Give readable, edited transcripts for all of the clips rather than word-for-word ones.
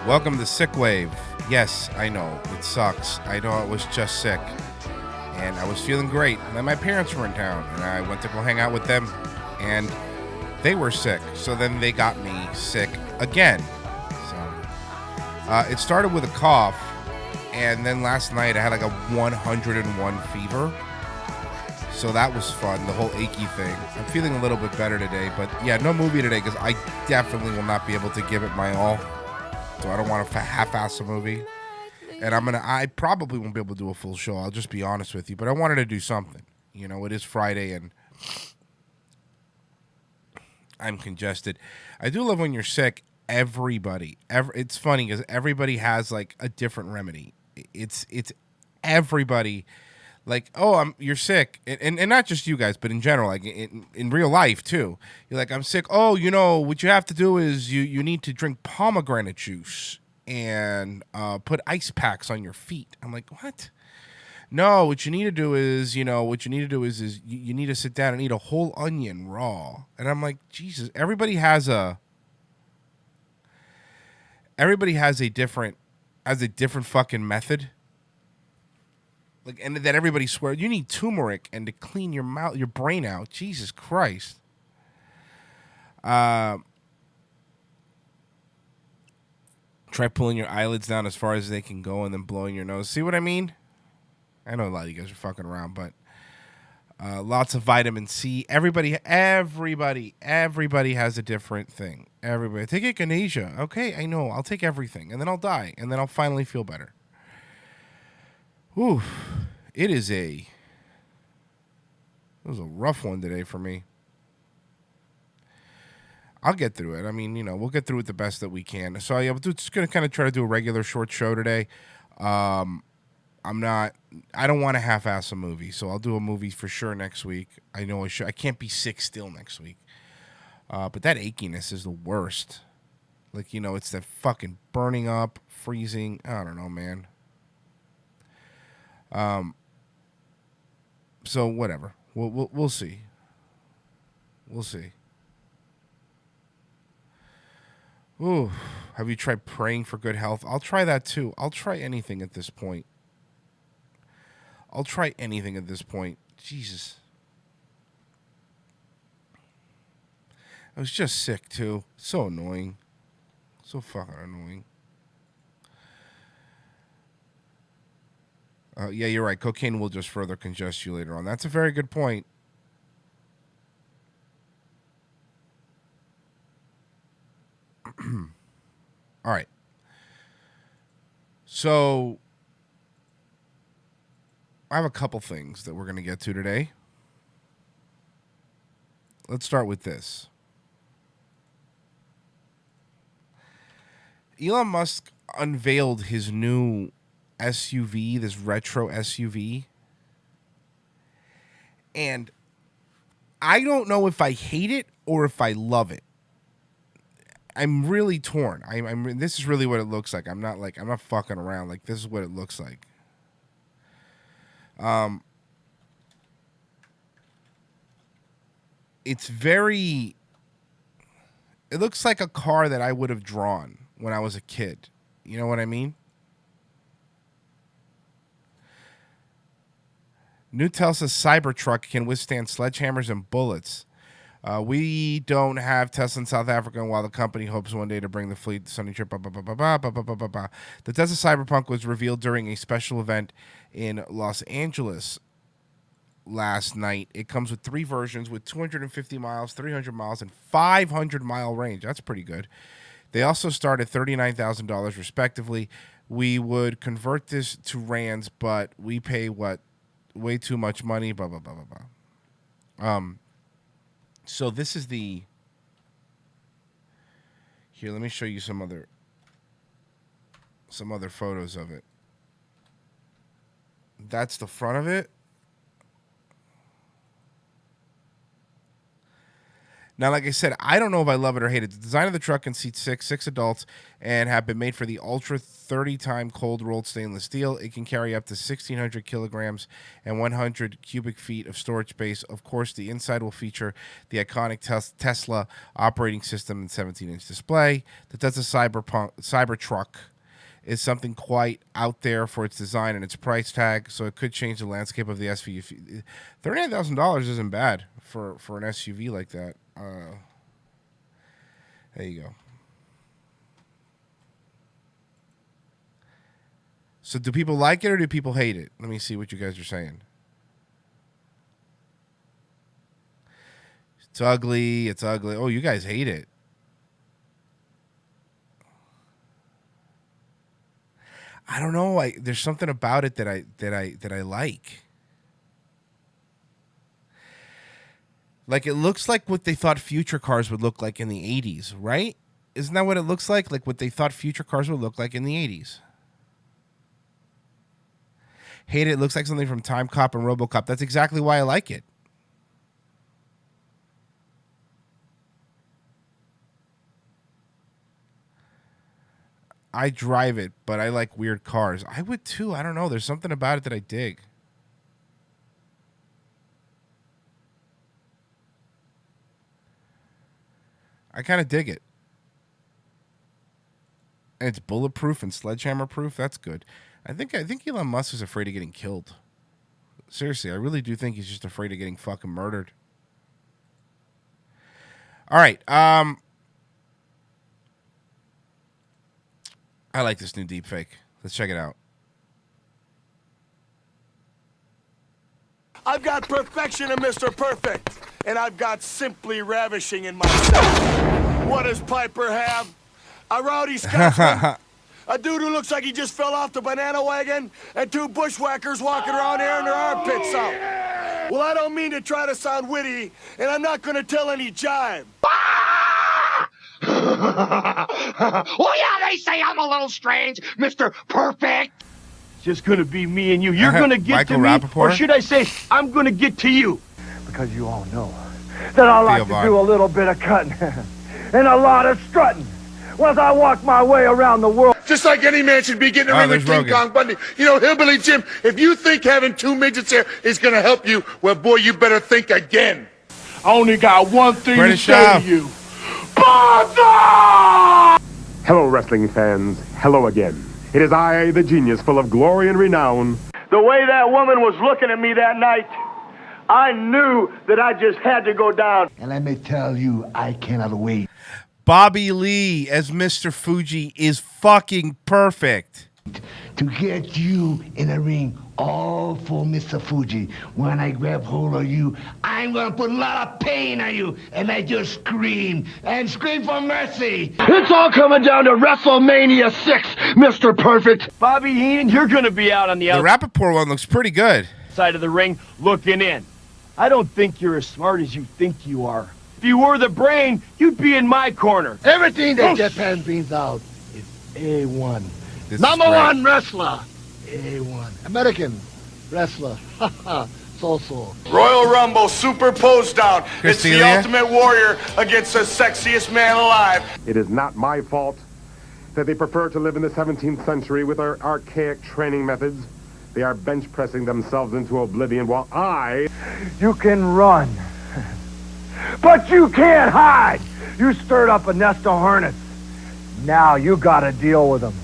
Welcome to Sickwave. Yes, I know, it sucks. I know I was just sick. And I was feeling great. And then my parents were in town. And I went to go hang out with them. And they were sick. So then they got me sick again. So it started with a cough. And then last night I had like a 101 fever. So that was fun, the whole achy thing. I'm feeling a little bit better today. But yeah, no movie today because I definitely will not be able to give it my all. So I don't want to half-ass a movie. And I probably won't be able to do a full show. I'll just be honest with you. But I wanted to do something. You know, it is Friday and I'm congested. I do love when you're sick. It's funny because everybody has like a different remedy. It's everybody like, oh, you're sick. And not just you guys, but in general, like in real life too. You're like, I'm sick. Oh, you know, what you have to do is you need to drink pomegranate juice and put ice packs on your feet. I'm like, what? No, what you need to do is, you need to sit down and eat a whole onion raw. And I'm like, Jesus, everybody has a different fucking method. Like, and that everybody swears you need turmeric and to clean your brain out. Jesus Christ. Try pulling your eyelids down as far as they can go and then blowing your nose. See what I mean? I know a lot of you guys are fucking around, but lots of vitamin C. Everybody has a different thing. Everybody. Take echinacea. Okay, I know. I'll take everything. And then I'll die. And then I'll finally feel better. Whew. It was a rough one today for me. I'll get through it. I mean, we'll get through it the best that we can. So I'm just going to kind of try to do a regular short show today. I don't want to half-ass a movie, so I'll do a movie for sure next week. I know I can't be sick still next week. But that achiness is the worst. Like, it's that fucking burning up, freezing. I don't know, man. So whatever. We'll see. We'll see. Ooh, have you tried praying for good health? I'll try that too. I'll try anything at this point. Jesus. I was just sick too. So annoying. So fucking annoying. Yeah, you're right. Cocaine will just further congest you later on. That's a very good point. All right. So I have a couple things that we're going to get to today. Let's start with this. Elon Musk unveiled his new SUV, this retro SUV. And I don't know if I hate it or if I love it. I'm really torn. This is really what it looks like. I'm not fucking around. Like, this is what it looks like. It's very, it looks like a car that I would have drawn when I was a kid. You know what I mean? New Tesla's Cybertruck can withstand sledgehammers and bullets. We don't have Tesla in South Africa, and while the company hopes one day to bring the fleet to Sunny Trip, the Tesla Cyberpunk was revealed during a special event in Los Angeles last night. It comes with 3 versions with 250 miles, 300 miles, and 500-mile range. That's pretty good. They also start at $39,000 respectively. We would convert this to rands, but we pay way too much money. Blah blah blah blah blah. So this is the. Here, let me show you some other photos of it. That's the front of it. Now, like I said, I don't know if I love it or hate it. The design of the truck can seat six adults and have been made for the Ultra 30-time cold-rolled stainless steel. It can carry up to 1,600 kilograms and 100 cubic feet of storage space. Of course, the inside will feature the iconic Tesla operating system and 17-inch display. The Tesla Cybertruck is something quite out there for its design and its price tag, so it could change the landscape of the SUV. $39,000 isn't bad for an SUV like that. There you go. So do people like it or do people hate it? Let me see what you guys are saying. It's ugly. It's ugly. Oh, you guys hate it. I don't know. There's something about it that I like. Like, it looks like what they thought future cars would look like in the 80s, right? Isn't that what it looks like? Like what they thought future cars would look like in the 80s. Hate it. It looks like something from Time Cop and RoboCop. That's exactly why I like it. I drive it, but I like weird cars. I would too. I don't know. There's something about it that I dig. I kind of dig it. And it's bulletproof and sledgehammer proof. That's good. I think Elon Musk is afraid of getting killed. Seriously, I really do think he's just afraid of getting fucking murdered. All right. I like this new deepfake. Let's check it out. I've got perfection in Mr. Perfect, and I've got simply ravishing in myself. What does Piper have? A rowdy Scotsman, a dude who looks like he just fell off the banana wagon, and 2 bushwhackers walking around airing their armpits out. Well, I don't mean to try to sound witty, and I'm not going to tell any jive. Oh, yeah, they say I'm a little strange, Mr. Perfect. It's just going to be me and you. You're going to get Michael to me, Rappaport? or should I say, I'm going to get to you. Because you all know that I like to do a little bit of cutting and a lot of strutting as I walk my way around the world. Just like any man should be getting a ring with King Kong Bundy. You know, Hillbilly Jim, if you think having 2 midgets here is going to help you, well, boy, you better think again. I only got one thing British to say off. to you. Bother! Hello, wrestling fans. Hello again. It is I, the genius, full of glory and renown. The way that woman was looking at me that night, I knew that I just had to go down. And let me tell you, I cannot wait Bobby Lee as Mr. Fuji is fucking perfect. to get you in a ring all for Mr. Fuji. When I grab hold of you, I'm gonna put a lot of pain on you and make you scream and scream for mercy. It's all coming down to WrestleMania 6, Mr. Perfect. Bobby Heenan, you're going to be out on the The Rappaport one looks pretty good. outside of the ring looking in. I don't think you're as smart as you think you are. If you were the brain, you'd be in my corner. Everything that Japan brings out is A1. This Number is great. one wrestler. A1. American wrestler. So. Royal Rumble superposed down. It's the Christina? Ultimate Warrior against the sexiest man alive. It is not my fault that they prefer to live in the 17th century with their archaic training methods. They are bench pressing themselves into oblivion while I... You can run, but you can't hide. You stirred up a nest of hornets. Now you gotta deal with them.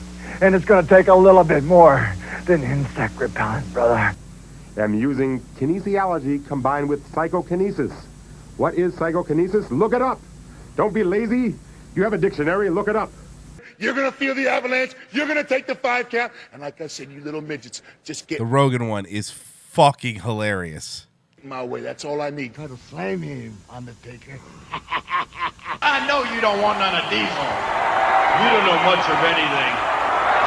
And it's gonna take a little bit more than insect repellent, brother. am using kinesiology combined with psychokinesis. What is psychokinesis? Look it up. Don't be lazy. You have a dictionary, look it up. You're going to feel the avalanche. You're going to take the 5 count. And like I said, you little midgets, just get The Rogan one is fucking hilarious. my way. That's all I need. Try to slam him, Undertaker. I know you don't want none of Diesel. You don't know much of anything.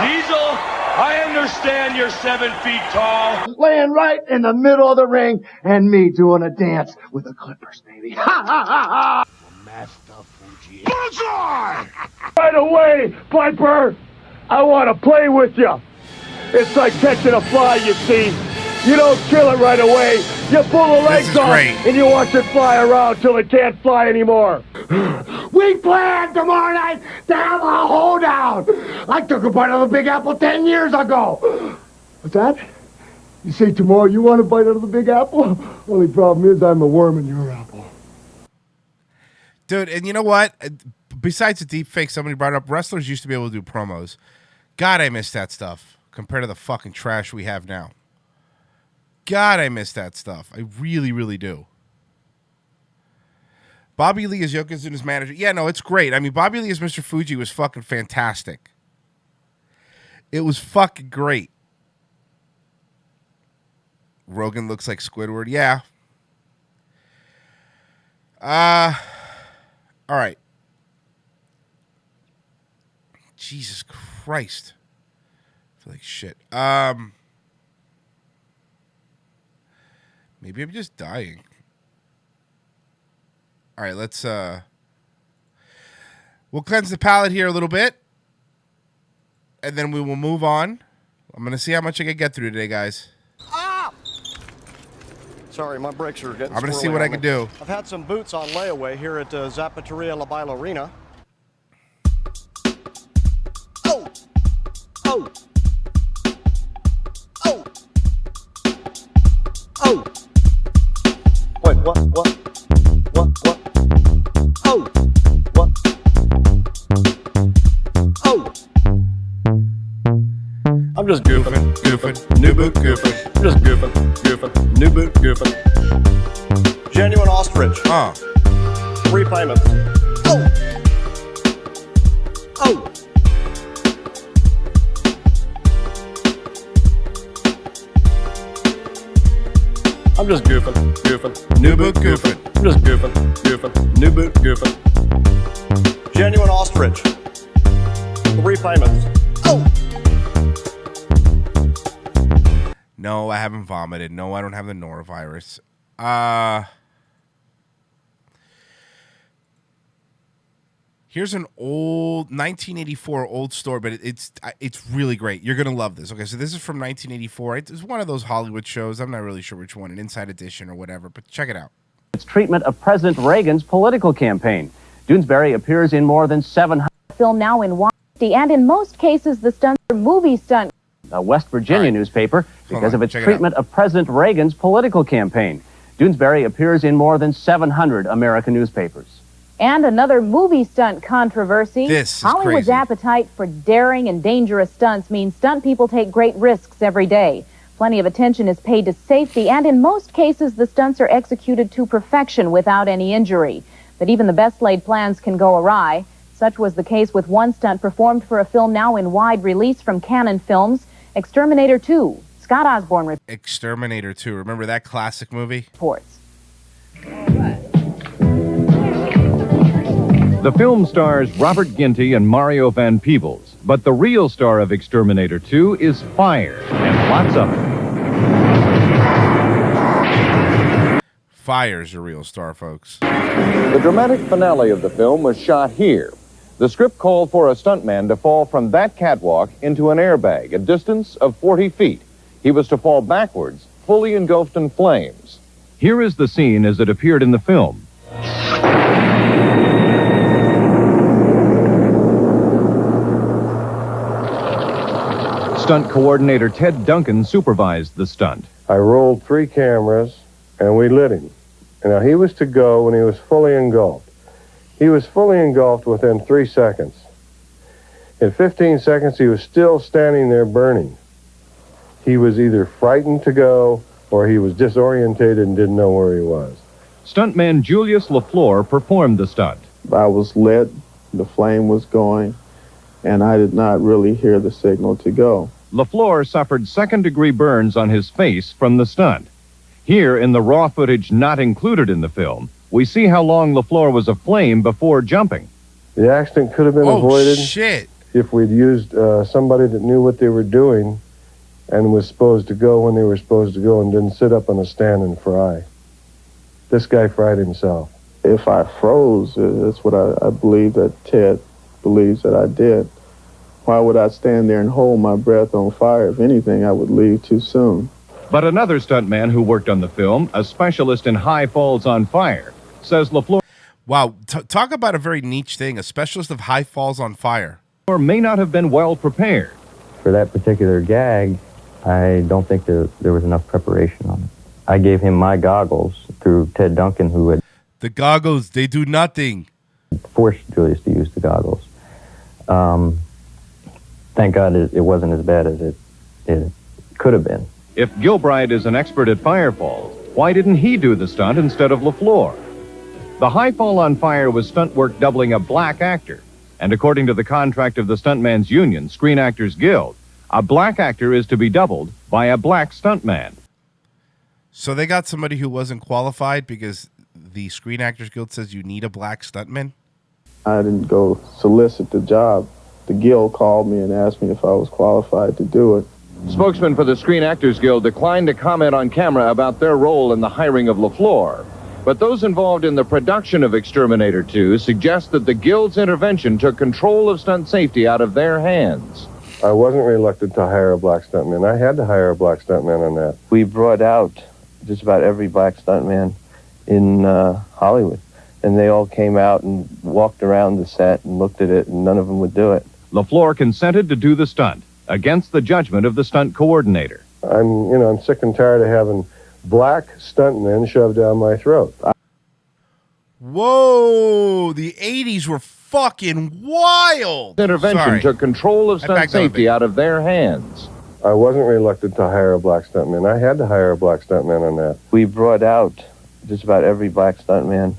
Diesel, I understand you're 7 feet tall. Laying right in the middle of the ring, and me doing a dance with the Clippers, baby. Ha ha ha ha! Master Fuji. Right away, Piper! I want to play with you. It's like catching a fly, you see. You don't kill it right away. You pull the legs is off, great. and you watch it fly around till it can't fly anymore. We plan tomorrow night to have a hoedown. I took a bite of the Big Apple 10 years ago. What's that? You say tomorrow you want to bite out of the Big Apple? Only problem is I'm a worm in your apple. Dude, and you know what? Besides the deep fake somebody brought up, wrestlers used to be able to do promos. God, I miss that stuff compared to the fucking trash we have now. God, I miss that stuff. I really, really do. Bobby Lee as Yokozuna's manager. Yeah, no, it's great. I mean, Bobby Lee as Mr. Fuji was fucking fantastic. It was fucking great. Rogan looks like Squidward. Yeah. All right. Jesus Christ. I feel like shit. Maybe I'm just dying. All right, let's we'll cleanse the palate here a little bit. And then we will move on. I'm going to see how much I can get through today, guys. Sorry, my brakes are getting I'm going to see squirrely what I on can me. do. I've had some boots on layaway here at Zapateria La Bailarina. Oh! Oh! Oh! Oh! Wait, what? Oh! What? Oh! I'm just goofing. New boot goofing. I'm just goofing. New boot goofing. Genuine ostrich. 3 payments. Oh! Oh! I'm just goofing. New boot goofing. I'm just goofing. New boot goofing. Genuine ostrich. 3 payments. Oh! No, I haven't vomited. No, I don't have the norovirus. Here's an old 1984 old story, but it's really great. You're gonna love this. Okay, so this is from 1984. It's one of those Hollywood shows. I'm not really sure which one, an Inside Edition or whatever, but check it out. Its treatment of President Reagan's political campaign. Doonesbury appears in more than 700. Film now in Washington, and in most cases, the stunts are movie stunts. A West Virginia newspaper because of its treatment of President Reagan's political campaign. Doonesbury appears in more than 700 American newspapers. And another movie stunt controversy. This is Hollywood's crazy. appetite for daring and dangerous stunts means stunt people take great risks every day. Plenty of attention is paid to safety, and in most cases, the stunts are executed to perfection without any injury. But even the best laid plans can go awry. Such was the case with one stunt performed for a film now in wide release from Cannon Films, Exterminator 2. Scott Osborne Exterminator 2. Remember that classic movie? reports. The film stars Robert Ginty and Mario Van Peebles, but the real star of Exterminator 2 is fire, and lots of it. Fire's a real star, folks. The dramatic finale of the film was shot here. The script called for a stuntman to fall from that catwalk into an airbag, a distance of 40 feet. He was to fall backwards, fully engulfed in flames. Here is the scene as it appeared in the film. Stunt coordinator Ted Duncan supervised the stunt. I rolled 3 cameras, and we lit him. And now he was to go when he was fully engulfed. He was fully engulfed within 3 seconds. In 15 seconds, he was still standing there burning. He was either frightened to go, or he was disorientated and didn't know where he was. Stuntman Julius LaFleur performed the stunt. I was lit, the flame was going, and I did not really hear the signal to go. LaFleur suffered second-degree burns on his face from the stunt. Here, in the raw footage not included in the film, we see how long LaFleur was aflame before jumping. The accident could have been avoided if we'd used somebody that knew what they were doing and was supposed to go when they were supposed to go and didn't sit up on a stand and fry. This guy fried himself. If I froze, that's what I believe that Ted believes that I did. Why would I stand there and hold my breath on fire? If anything, I would leave too soon. But another stuntman who worked on the film, a specialist in high falls on fire, says LaFleur... Wow, talk about a very niche thing, a specialist of high falls on fire. ...may not have been well prepared. For that particular gag, I don't think there was enough preparation on it. I gave him my goggles through Ted Duncan, who had... The goggles, they do nothing. ...forced Julius to use the goggles. Thank God it wasn't as bad as it could have been. If Gilbride is an expert at firefalls, why didn't he do the stunt instead of LaFleur? The high fall on fire was stunt work doubling a black actor. And according to the contract of the Stuntman's Union, Screen Actors Guild, a black actor is to be doubled by a black stuntman. So they got somebody who wasn't qualified because the Screen Actors Guild says you need a black stuntman? I didn't go solicit the job. The Guild called me and asked me if I was qualified to do it. Spokesman for the Screen Actors Guild declined to comment on camera about their role in the hiring of LaFleur. But those involved in the production of Exterminator 2 suggest that the Guild's intervention took control of stunt safety out of their hands. I wasn't reluctant to hire a black stuntman. I had to hire a black stuntman on that. We brought out just about every black stuntman in Hollywood. And they all came out and walked around the set and looked at it, and none of them would do it. LaFleur consented to do the stunt, against the judgment of the stunt coordinator. I'm sick and tired of having black stuntmen shoved down my throat. Whoa, the 80s were fucking wild. Intervention took control of stunt safety out of their hands. I wasn't reluctant to hire a black stuntman. I had to hire a black stuntman on that. We brought out just about every black stuntman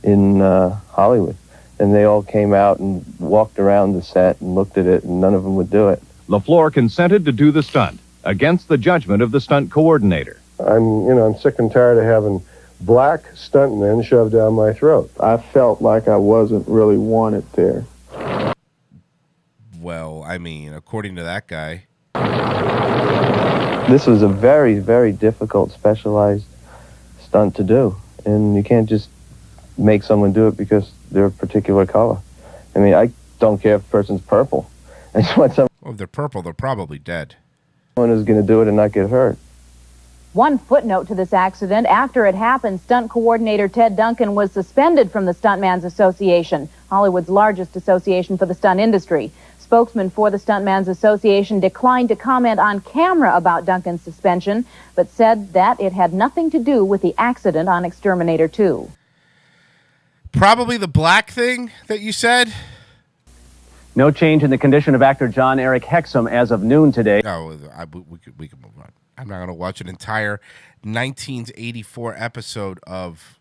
in Hollywood. And they all came out and walked around the set and looked at it, and none of them would do it. LaFleur consented to do the stunt, against the judgment of the stunt coordinator. I'm sick and tired of having black stuntmen shoved down my throat. I felt like I wasn't really wanted there. Well, according to that guy. This was a very, very difficult, specialized stunt to do. And you can't just make someone do it because they're a particular color. I don't care if a person's purple. I just want someone... Well, if they're purple, they're probably dead. Someone who's going to do it and not get hurt. One footnote to this accident: after it happened, stunt coordinator Ted Duncan was suspended from the Stuntman's Association, Hollywood's largest association for the stunt industry. Spokesman for the Stuntman's Association declined to comment on camera about Duncan's suspension, but said that it had nothing to do with the accident on Exterminator 2. Probably the black thing that you said. No change in the condition of actor John Eric Hexum as of noon today. No, we can move on. I'm not going to watch an entire 1984 episode of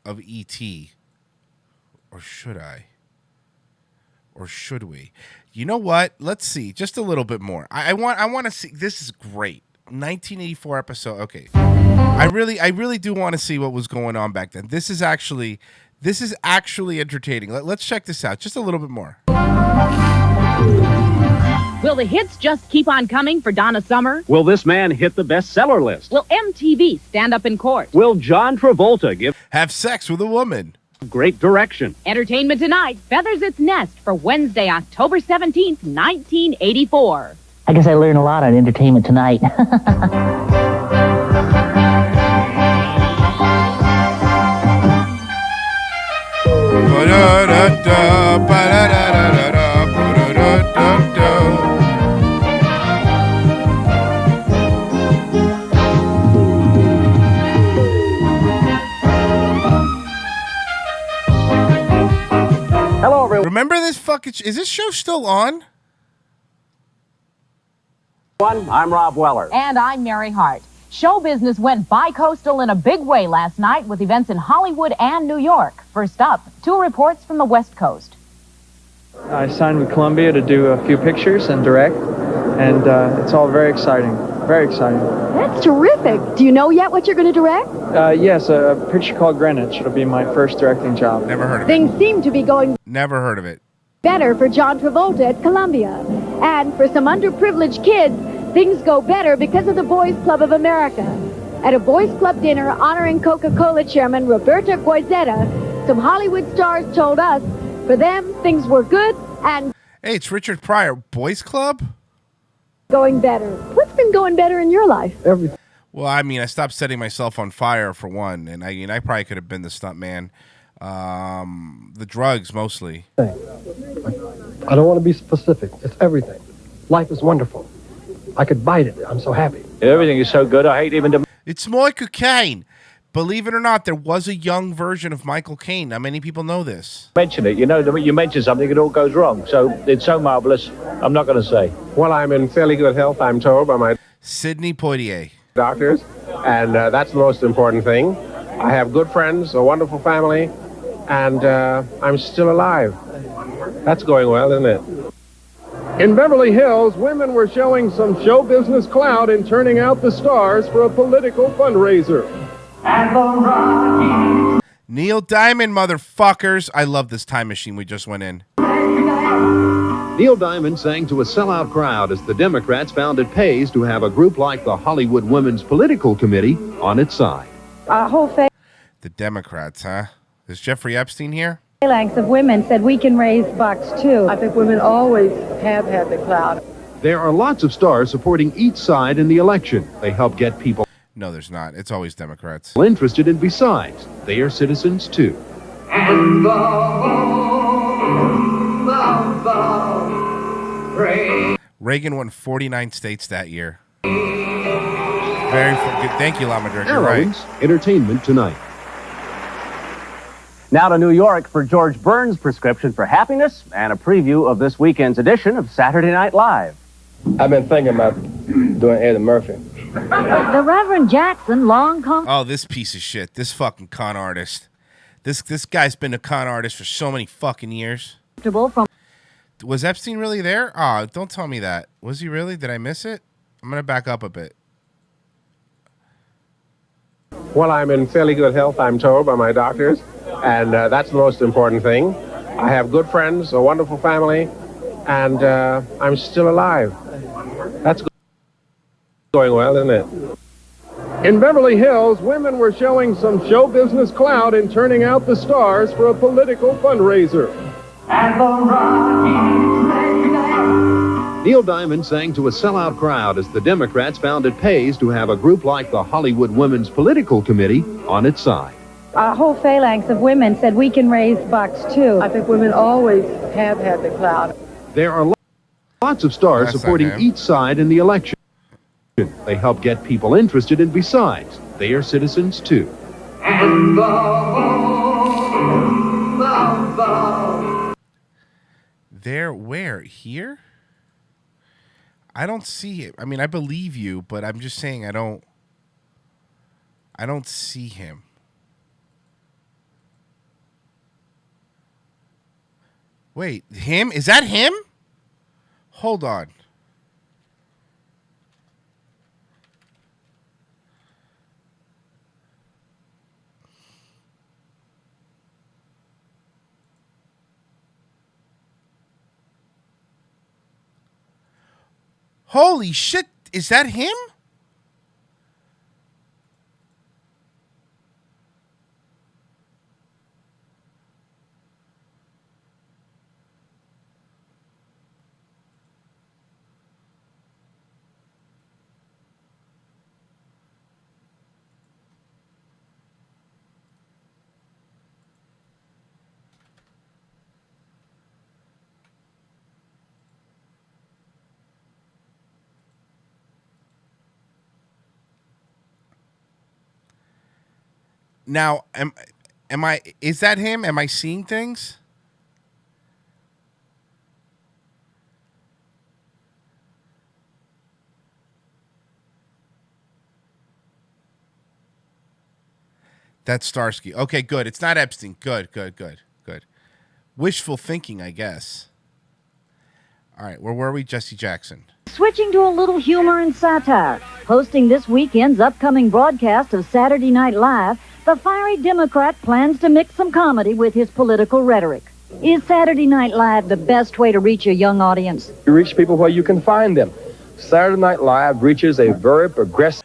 E.T. Or should I? Or should we? You know what? Let's see. Just a little bit more. I want to see. This is great. 1984 episode. Okay. I really do want to see what was going on back then. This is actually entertaining. Let's check this out. Just a little bit more. Will the hits just keep on coming for Donna Summer? Will this man hit the bestseller list? Will MTV stand up in court? Will John Travolta have sex with a woman? Great direction. Entertainment Tonight feathers its nest for Wednesday, October 17th, 1984. I guess I learned a lot on Entertainment Tonight. Hello, everyone. Remember this fucking... Is this show still on? I'm Rob Weller. And I'm Mary Hart. Show business went bi-coastal in a big way last night with events in Hollywood and New York. First up, 2 reports from the West Coast. I signed with Columbia to do a few pictures and direct, and it's all very exciting. Very exciting. That's terrific. Do you know yet what you're going to direct? Yes, a picture called Greenwich. It'll be my first directing job. Never heard of Things seem to be going Never heard of it. better for John Travolta at Columbia. And for some underprivileged kids, things go better because of the Boys Club of America. At a Boys Club dinner honoring Coca-Cola chairman Roberto Goizueta, some Hollywood stars told us for them things were good and Hey, it's Richard Pryor. Boys Club? going better. What's been going better in your life? Everything. Well, I mean, I stopped setting myself on fire for one, and I probably could have been the stunt man. The drugs mostly. I don't want to be specific. It's everything. Life is wonderful. I could bite it. I'm so happy. Everything is so good, I hate even to... It's Michael Caine. Believe it or not, there was a young version of Michael Caine. Not many people know this. mention it. You know, the minute you mention something, it all goes wrong. So it's so marvelous, I'm not going to say. Well, I'm in fairly good health, I'm told, by my Sidney Poitier. doctors, and that's the most important thing. I have good friends, a wonderful family, and I'm still alive. That's going well, isn't it? In Beverly Hills, women were showing some show business clout in turning out the stars for a political fundraiser. Neil Diamond, motherfuckers. I love this time machine we just went in. Neil Diamond sang to a sellout crowd as the Democrats found it pays to have a group like the Hollywood Women's Political Committee on its side. Our whole The Democrats, huh? Is Jeffrey Epstein here? phalanx of women said we can raise bucks too. I think women always have had the clout. There are lots of stars supporting each side in the election. They help get people No, there's not. It's always Democrats. interested, and besides, they are citizens too. Reagan won 49 states that year. Very good. Thank you, Lamadrid. You're right. Heroines, Entertainment Tonight. Now to New York for George Burns' prescription for happiness and a preview of this weekend's edition of Saturday Night Live. I've been thinking about doing Eddie Murphy. The Reverend Jackson, long Oh, this piece of shit. This fucking con artist. This guy's been a con artist for so many fucking years. comfortable from Was Epstein really there? Oh, don't tell me that. Was he really? Did I miss it? I'm going to back up a bit. Well, I'm in fairly good health, I'm told, by my doctors, and that's the most important thing. I have good friends, a wonderful family, and I'm still alive. That's going well, isn't it? In Beverly Hills, women were showing some show business clout in turning out the stars for a political fundraiser. Neil Diamond sang to a sellout crowd as the Democrats found it pays to have a group like the Hollywood Women's Political Committee on its side. Our whole phalanx of women said we can raise bucks too. I think women always have had the clout. There are lots of stars supporting each side in the election. They help get people interested, and besides, they are citizens too. There, where? Here? I don't see it. I mean, I believe you, but I'm just saying I don't see him. Wait, him? Is that him? Hold on. Holy shit, is that him? Now, am I? Is that him? Am I seeing things? That's Starsky. Okay, good. It's not Epstein. Good. Wishful thinking, I guess. All right, where were we? Jesse Jackson. Switching to a little humor and satire. Hosting this weekend's upcoming broadcast of Saturday Night Live, the fiery Democrat plans to mix some comedy with his political rhetoric. Is Saturday Night Live the best way to reach a young audience? You reach people where you can find them. Saturday Night Live reaches a very progressive...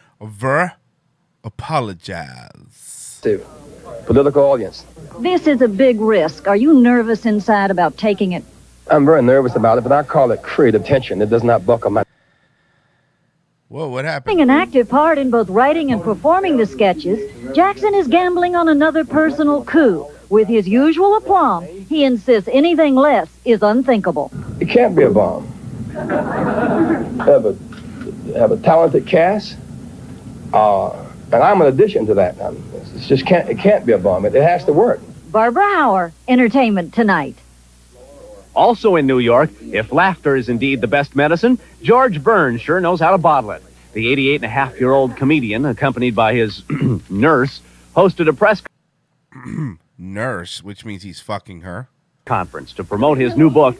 Apologize. ...political audience. This is a big risk. Are you nervous inside about taking it? I'm very nervous about it, but I call it creative tension. It does not buckle my... Whoa, what happened? Taking an active part in both writing and performing the sketches, Jackson is gambling on another personal coup. With his usual aplomb, he insists anything less is unthinkable. It can't be a bomb. Have a talented cast, and I'm an addition to that. It can't be a bomb. It has to work. Barbara Hauer, Entertainment Tonight. Also in New York, if laughter is indeed the best medicine, George Burns sure knows how to bottle it. The 88-and-a-half-year-old comedian, accompanied by his nurse, hosted a press nurse, which means he's fucking her, conference to promote his new book.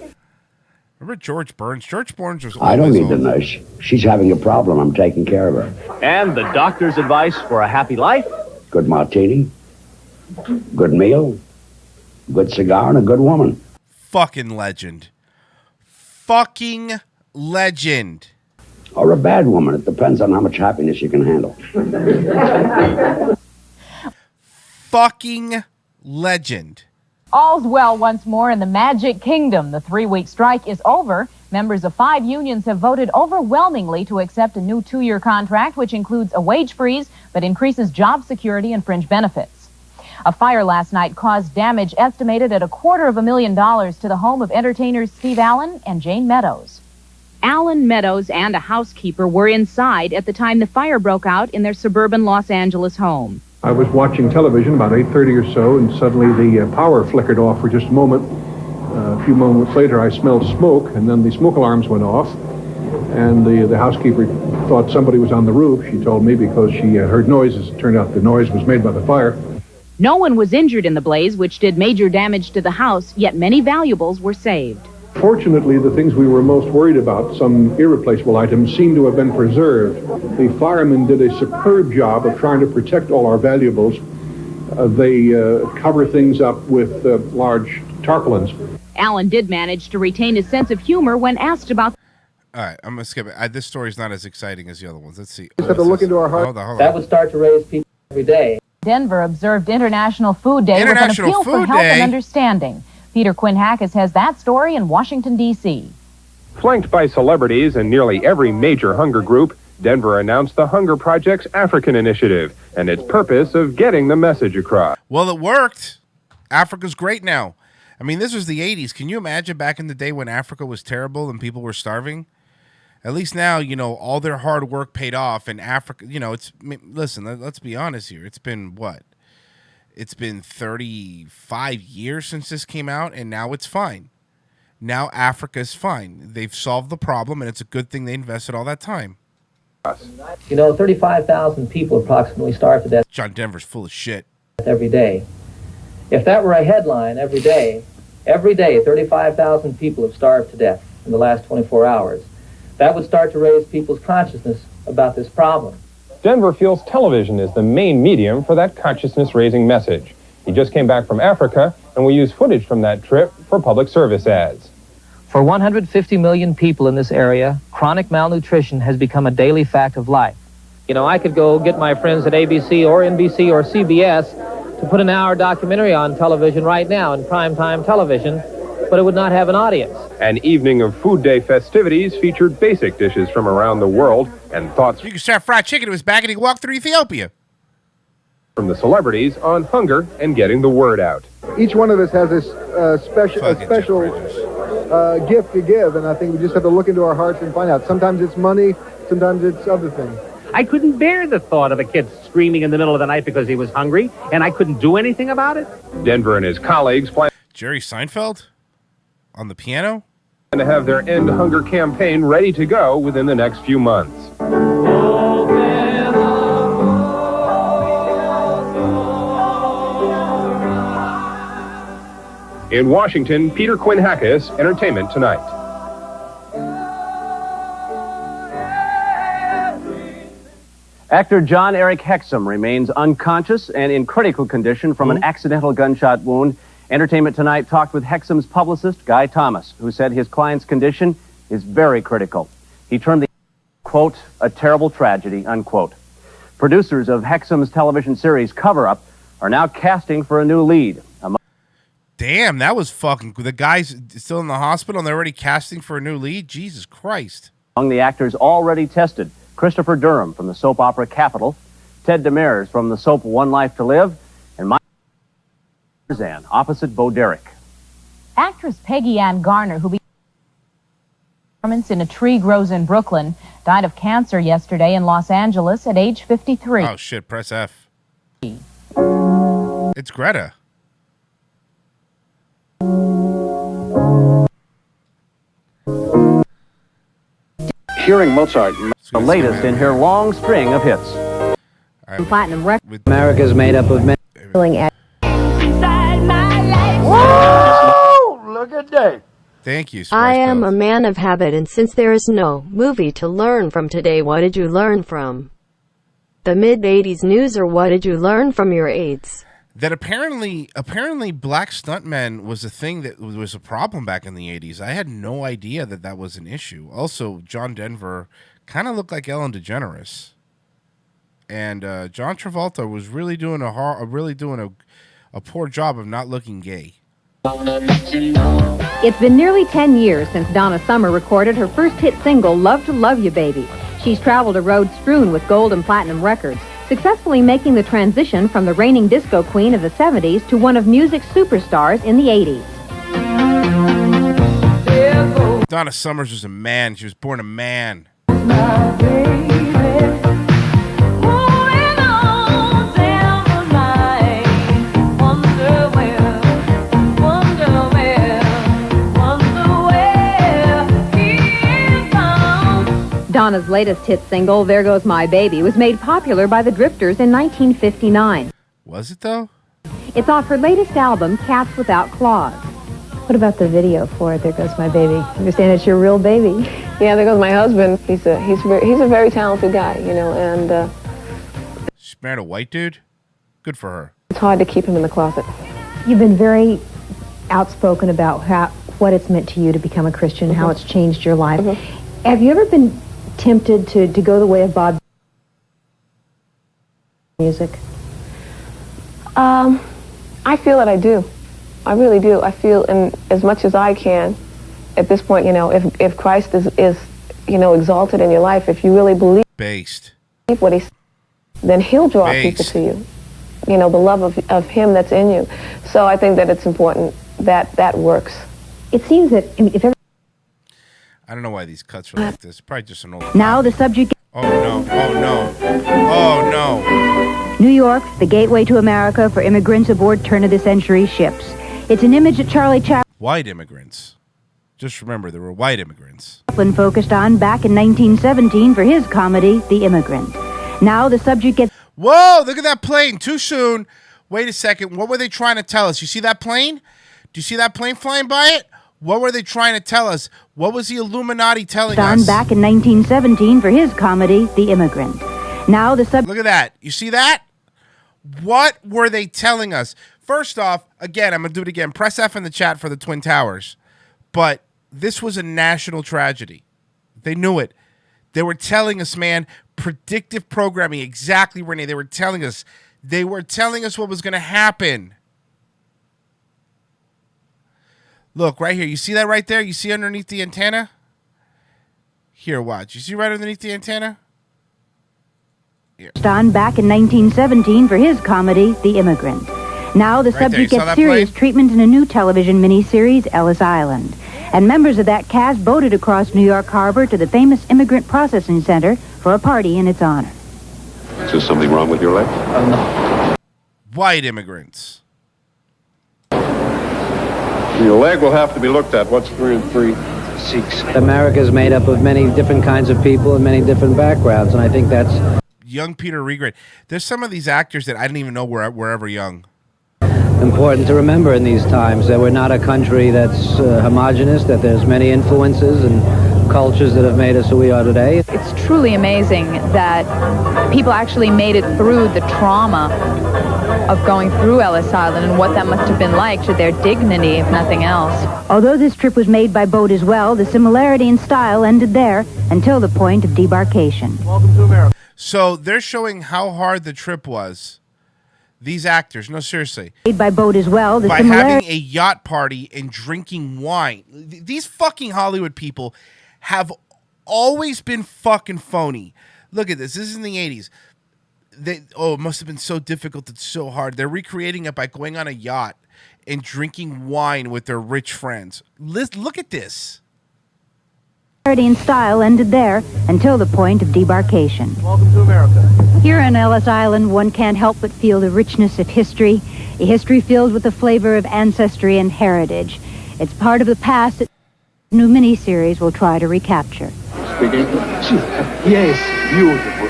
Remember George Burns? George Burns was always I don't need the nurse. She's having a problem. I'm taking care of her. And the doctor's advice for a happy life? Good martini, good meal, good cigar, and a good woman. Fucking legend. Fucking legend. Or a bad woman. It depends on how much happiness you can handle. Fucking legend. All's well once more in the Magic Kingdom. The 3-week strike is over. Members of 5 unions have voted overwhelmingly to accept a new 2-year contract, which includes a wage freeze, but increases job security and fringe benefits. A fire last night caused damage estimated at $250,000 to the home of entertainers Steve Allen and Jane Meadows. Allen, Meadows, and a housekeeper were inside at the time the fire broke out in their suburban Los Angeles home. I was watching television about 8:30 or so, and suddenly the power flickered off for just a moment. A few moments later, I smelled smoke, and then the smoke alarms went off. And the housekeeper thought somebody was on the roof. She told me because she heard noises. It turned out the noise was made by the fire. No one was injured in the blaze, which did major damage to the house, yet many valuables were saved. Fortunately, the things we were most worried about, some irreplaceable items, seem to have been preserved. The firemen did a superb job of trying to protect all our valuables. They cover things up with large tarpaulins. Allen did manage to retain his sense of humor when asked about... All right, I'm going to skip it. This story's not as exciting as the other ones. Let's see. Just have to look into our heart. Hold on. That would start to raise people every day. Denver observed International Food Day with an appeal for help and understanding. Peter Quinn Hackus has that story in Washington, D.C. Flanked by celebrities and nearly every major hunger group, Denver announced the Hunger Project's African Initiative and its purpose of getting the message across. Well, it worked. Africa's great now. I mean, this was the 80s. Can you imagine back in the day when Africa was terrible and people were starving? At least now, you know, all their hard work paid off, and Africa, you know, listen, let's be honest here. It's been what? It's been 35 years since this came out, and now it's fine. Now Africa's fine. They've solved the problem, and it's a good thing they invested all that time. You know, 35,000 people approximately starve to death. John Denver's full of shit. Every day. If that were a headline every day, 35,000 people have starved to death in the last 24 hours. That would start to raise people's consciousness about this problem. Denver feels television is the main medium for that consciousness-raising message. He just came back from Africa, and we use footage from that trip for public service ads. For 150 million people in this area, chronic malnutrition has become a daily fact of life. You know, I could go get my friends at ABC or NBC or CBS to put an hour documentary on television right now in primetime television, but it would not have an audience. An evening of Food Day festivities featured basic dishes from around the world and thoughts you can serve fried chicken to his back and he can walk through Ethiopia. From the celebrities on hunger and getting the word out. Each one of us has this special gift to give, and I think we just have to look into our hearts and find out. Sometimes it's money, sometimes it's other things. I couldn't bear the thought of a kid screaming in the middle of the night because he was hungry, and I couldn't do anything about it. Denver and his colleagues plan Jerry Seinfeld on the piano to have their End Hunger campaign ready to go within the next few months. In Washington, Peter Quinn Hackus, Entertainment Tonight. Actor John Eric Hexum remains unconscious and in critical condition from an accidental gunshot wound. Entertainment Tonight talked with Hexum's publicist, Guy Thomas, who said his client's condition is very critical. He termed the, quote, a terrible tragedy, unquote. Producers of Hexum's television series Cover Up are now casting for a new lead. Damn, that was fucking... The guy's still in the hospital and they're already casting for a new lead? Jesus Christ. Among the actors already tested, Christopher Durham from the soap opera Capital, Ted Demers from the soap One Life to Live, and Mike Tarzan opposite Bo Derek. Actress Peggy Ann Garner, who performance in A Tree Grows in Brooklyn, died of cancer yesterday in Los Angeles at age 53. Oh, shit, press F. It's Greta. Hearing Mozart, the latest in her long string of hits. Platinum record. America's made up of men. Whoa! Look at that. Thank you, I am a man of habit, and since there is no movie to learn from today, what did you learn from the mid-'80s news, or what did you learn from your aides? That apparently black stuntmen was a thing that was a problem back in the 80s. I had no idea that was an issue. Also, John Denver kind of looked like Ellen DeGeneres. And John Travolta was really doing a poor job of not looking gay. It's been nearly 10 years since Donna Summer recorded her first hit single, Love to Love You Baby. She's traveled a road strewn with gold and platinum records, successfully making the transition from the reigning disco queen of the 70s to one of music's superstars in the 80s. Donna Summers was a man. She was born a man. Donna's latest hit single, There Goes My Baby, was made popular by the Drifters in 1959. Was it, though? It's off her latest album, Cats Without Claws. What about the video for it, There Goes My Baby? I understand it's your real baby. Yeah, there goes my husband. He's a very talented guy, you know, and She married a white dude? Good for her. it's hard to keep him in the closet. You've been very outspoken about what it's meant to you to become a Christian, how it's changed your life. Have you ever been tempted to go the way of Bob music? I feel that I do. I really do. I feel, in as much as I can, at this point, you know, if Christ is you know, exalted in your life, if you really believe what he says, then he'll draw people to you. You know, the love of him that's in you. So I think that it's important that works. It seems that if ever I don't know why these cuts are like this. Probably just an old. Now the subject. Oh no! Oh no! Oh no! New York, the gateway to America for immigrants aboard turn-of-the-century ships. It's an image that Charlie White immigrants. Just remember, there were white immigrants. Chaplin focused on back in 1917 for his comedy, The Immigrant. Now the subject gets... Whoa! Look at that plane. Too soon. Wait a second. What were they trying to tell us? You see that plane? Do you see that plane flying by it? What were they trying to tell us? What was the Illuminati telling us? Back in 1917 for his comedy, The Immigrant. Now the Look at that. You see that? What were they telling us? First off, again, I'm going to do it again. Press F in the chat for the Twin Towers. But this was a national tragedy. They knew it. They were telling us, man, predictive programming. Exactly, Renee. They were telling us. They were telling us what was going to happen. Look, right here. You see that right there? You see underneath the antenna? Here, watch. You see right underneath the antenna? Here. On back in 1917 for his comedy, The Immigrant. Now the subject gets serious treatment in a new television miniseries, Ellis Island. And members of that cast boated across New York Harbor to the famous Immigrant Processing Center for a party in its honor. Is there something wrong with your leg? No. White immigrants. Your leg will have to be looked at. What's 3 and 3? 6. America is made up of many different kinds of people and many different backgrounds, and I think that's... Young Peter Riegert. There's some of these actors that I didn't even know were ever young. Important to remember in these times that we're not a country that's homogenous, that there's many influences and cultures that have made us who we are today. It's truly amazing that people actually made it through the trauma of going through Ellis Island and what that must have been like to their dignity, if nothing else. Although this trip was made by boat as well, the similarity in style ended there until the point of debarkation. Welcome to America. So they're showing how hard the trip was. These actors, no, seriously. Made by boat as well. By having a yacht party and drinking wine. These fucking Hollywood people have always been fucking phony. Look at this. This is in the 80s. It must have been so difficult. It's so hard. They're recreating it by going on a yacht and drinking wine with their rich friends. Look at this. In style ended there until the point of debarkation. Welcome to America. Here on Ellis Island, one can't help but feel the richness of history, a history filled with the flavor of ancestry and heritage. It's part of the past that the new miniseries will try to recapture. Speaking? Yes, beautiful.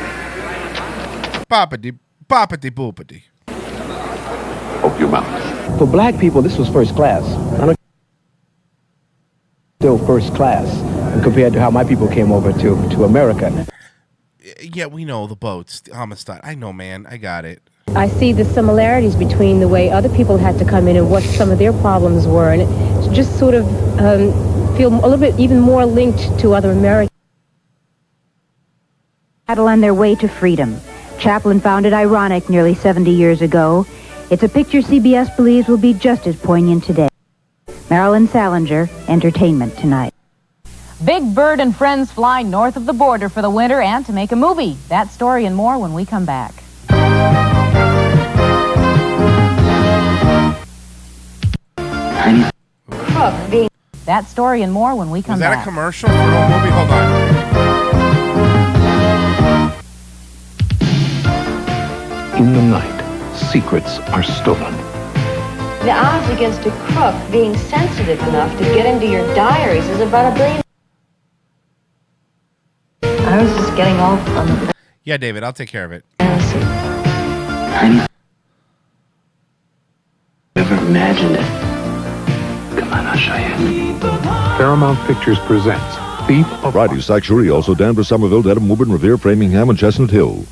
Boppity, boppity, boopity. Open your mouth. For black people, this was first class. Still first class compared to how my people came over to America. Yeah, we know the boats, the Amistad. I know, man. I got it. I see the similarities between the way other people had to come in and what some of their problems were, and it just sort of feel a little bit even more linked to other Americans. Battle on their way to freedom. Chaplin found it ironic nearly 70 years ago. It's a picture CBS believes will be just as poignant today. Marilyn Salinger, Entertainment Tonight. Big Bird and friends fly north of the border for the winter and to make a movie. That story and more when we come back. That story and more when we come back. Was that a commercial for a movie? Hold on. In the night, secrets are stolen. The odds against a crook being sensitive enough to get into your diaries is about 1 billion. I was just getting off on the... Yeah, David, I'll take care of it. I never imagined it. Come on, I'll show you. Paramount Pictures presents Thief of... Friday, Sanctuary, also Danvers, Somerville, Dedham, Woburn, Revere, Framingham, and Chestnut Hill.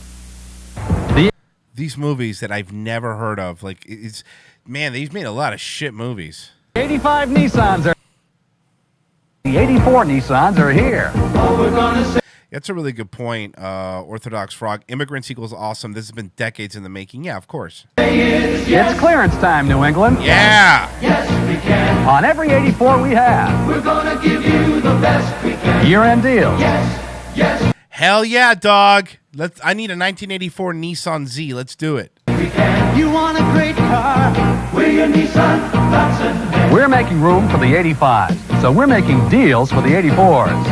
These movies that I've never heard of, like, it's... Man, they've made a lot of shit movies. 85 Nissans are... The 84 Nissans are here. That's a really good point, Orthodox Frog. Immigrants equals awesome. This has been decades in the making. Yeah, of course. It's clearance time, New England. Yeah. Yes, we can. On every 84 we have. We're gonna give you the best we can. Year-end deals. Yes, yes. Hell yeah, dog. I need a 1984 Nissan Z. Let's do it. We can. You want a great car? We're your Nissan Datsun. We're making room for the 85s, so we're making deals for the 84s.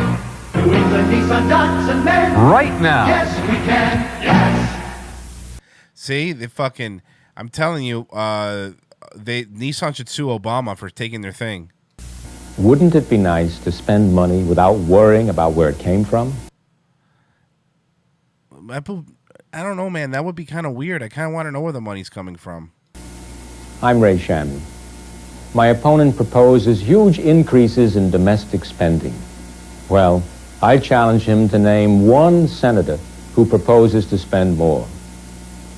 Doing the Nissan Datsun men. Right now. Yes, we can. Yes. See, they fucking. I'm telling you, Nissan should sue Obama for taking their thing. Wouldn't it be nice to spend money without worrying about where it came from? I don't know, man. That would be kind of weird. I kind of want to know where the money's coming from. I'm Ray Shammy. My opponent proposes huge increases in domestic spending. Well, I challenge him to name one senator who proposes to spend more.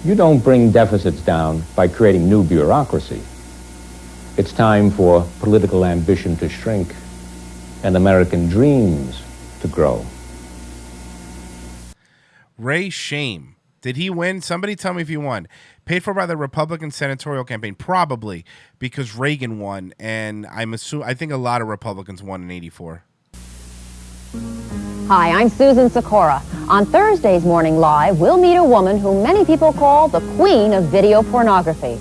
You don't bring deficits down by creating new bureaucracy. It's time for political ambition to shrink and American dreams to grow. Ray Shame. Did he win? Somebody tell me if he won. Paid for by the Republican senatorial campaign. Probably because Reagan won, and I think a lot of Republicans won in '84. Hi, I'm Susan Sikora. On Thursday's Morning Live, we'll meet a woman whom many people call the queen of video pornography.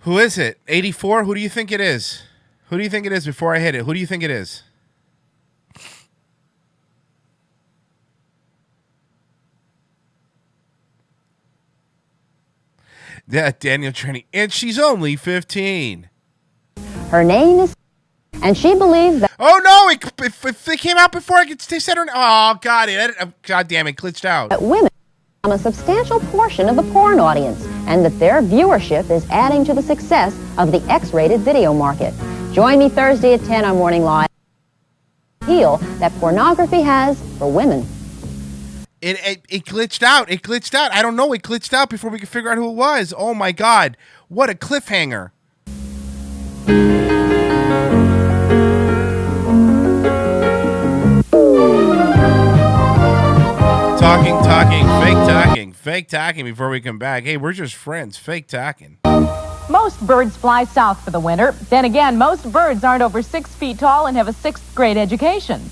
Who is it? 84? Who do you think it is? Who do you think it is before I hit it? Who do you think it is? Yeah, Daniel Traney. And she's only 15. Her name is... And she believes that... Oh, no! If they came out before they said her... Oh, God damn it, glitched out. That women become a substantial portion of the porn audience, and that their viewership is adding to the success of the X-rated video market. Join me Thursday at 10 on Morning Live. Appeal that pornography has for women. It glitched out. It glitched out. I don't know. It glitched out before we could figure out who it was. Oh, my God. What a cliffhanger. Fake talking before we come back. Hey, we're just friends. Fake talking. Most birds fly south for the winter. Then again, most birds aren't over 6 feet tall and have a 6th grade education.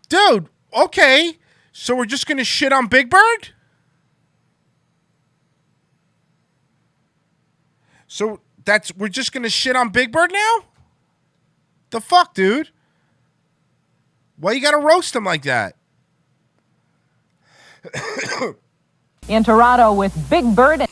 Dude, okay. So we're just going to shit on Big Bird? So we're just going to shit on Big Bird now? The fuck, dude? Why you got to roast him like that? In Toronto with Big Bird and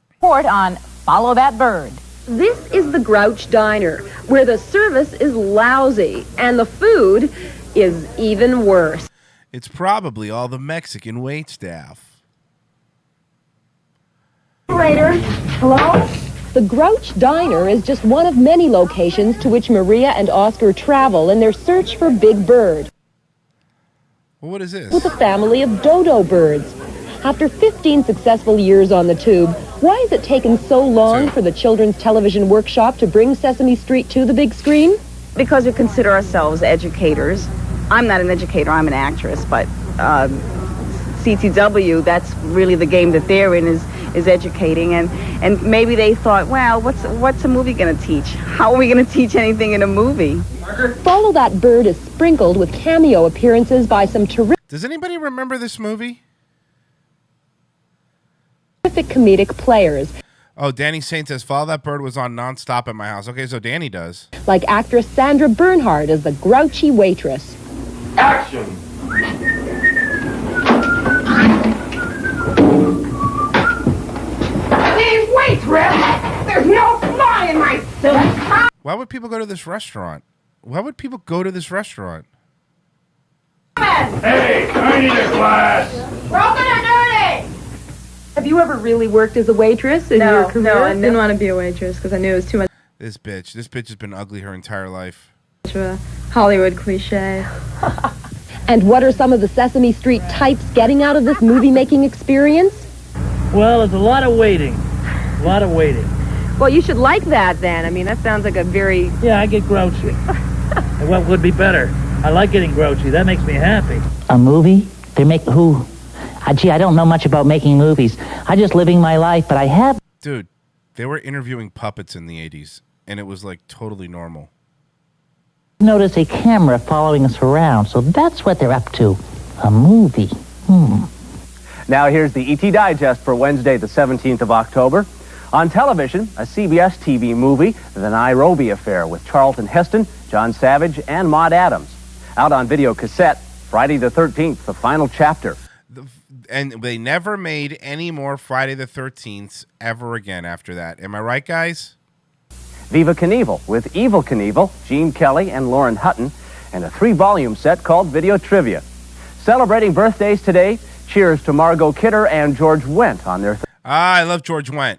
report on Follow That Bird. This is the Grouch Diner, where the service is lousy and the food is even worse. It's probably all the Mexican waitstaff. Operator, hello? The Grouch Diner is just one of many locations to which Maria and Oscar travel in their search for Big Bird. Well, what is this? With a family of dodo birds. After 15 successful years on the tube, why has it taken so long for the Children's Television Workshop to bring Sesame Street to the big screen? Because we consider ourselves educators. I'm not an educator, I'm an actress, but CTW, that's really the game that they're in, is educating. And maybe they thought, well, what's a movie going to teach? How are we going to teach anything in a movie? Follow That Bird is sprinkled with cameo appearances by some terrific... Does anybody remember this movie? ...terrific comedic players. Oh, Danny Saint says, Follow That Bird was on nonstop at my house. Okay, so Danny does. Like actress Sandra Bernhard as the grouchy waitress. Action! Please waitress! There's no fly in my suit! Why would people go to this restaurant? Why would people go to this restaurant? Hey, I need a glass! Broken or dirty? Have you ever really worked as a waitress in your career? No, I didn't want to be a waitress because I knew it was too much This bitch has been ugly her entire life. of a Hollywood cliche. And what are some of the Sesame Street types getting out of this movie-making experience? Well, it's a lot of waiting. A lot of waiting. Well, you should like that then. I mean, that sounds like a very... Yeah, I get grouchy. And what would be better? I like getting grouchy. That makes me happy. A movie? They make who? Gee, I don't know much about making movies. I'm just living my life, but I have... Dude, they were interviewing puppets in the 80s, and it was like totally normal. Notice a camera following us around, so that's what they're up to. A movie. Now here's the ET Digest for Wednesday, the 17th of October. On television, a CBS TV movie, The Nairobi Affair, with Charlton Heston, John Savage, and Maude Adams. Out on video cassette, Friday the 13th, the final chapter. And they never made any more Friday the 13th ever again after that. Am I right, guys? Viva Knievel, with Evel Knievel, Gene Kelly, and Lauren Hutton, and a 3-volume set called Video Trivia. Celebrating birthdays today, cheers to Margot Kidder and George Wendt on their... I love George Wendt.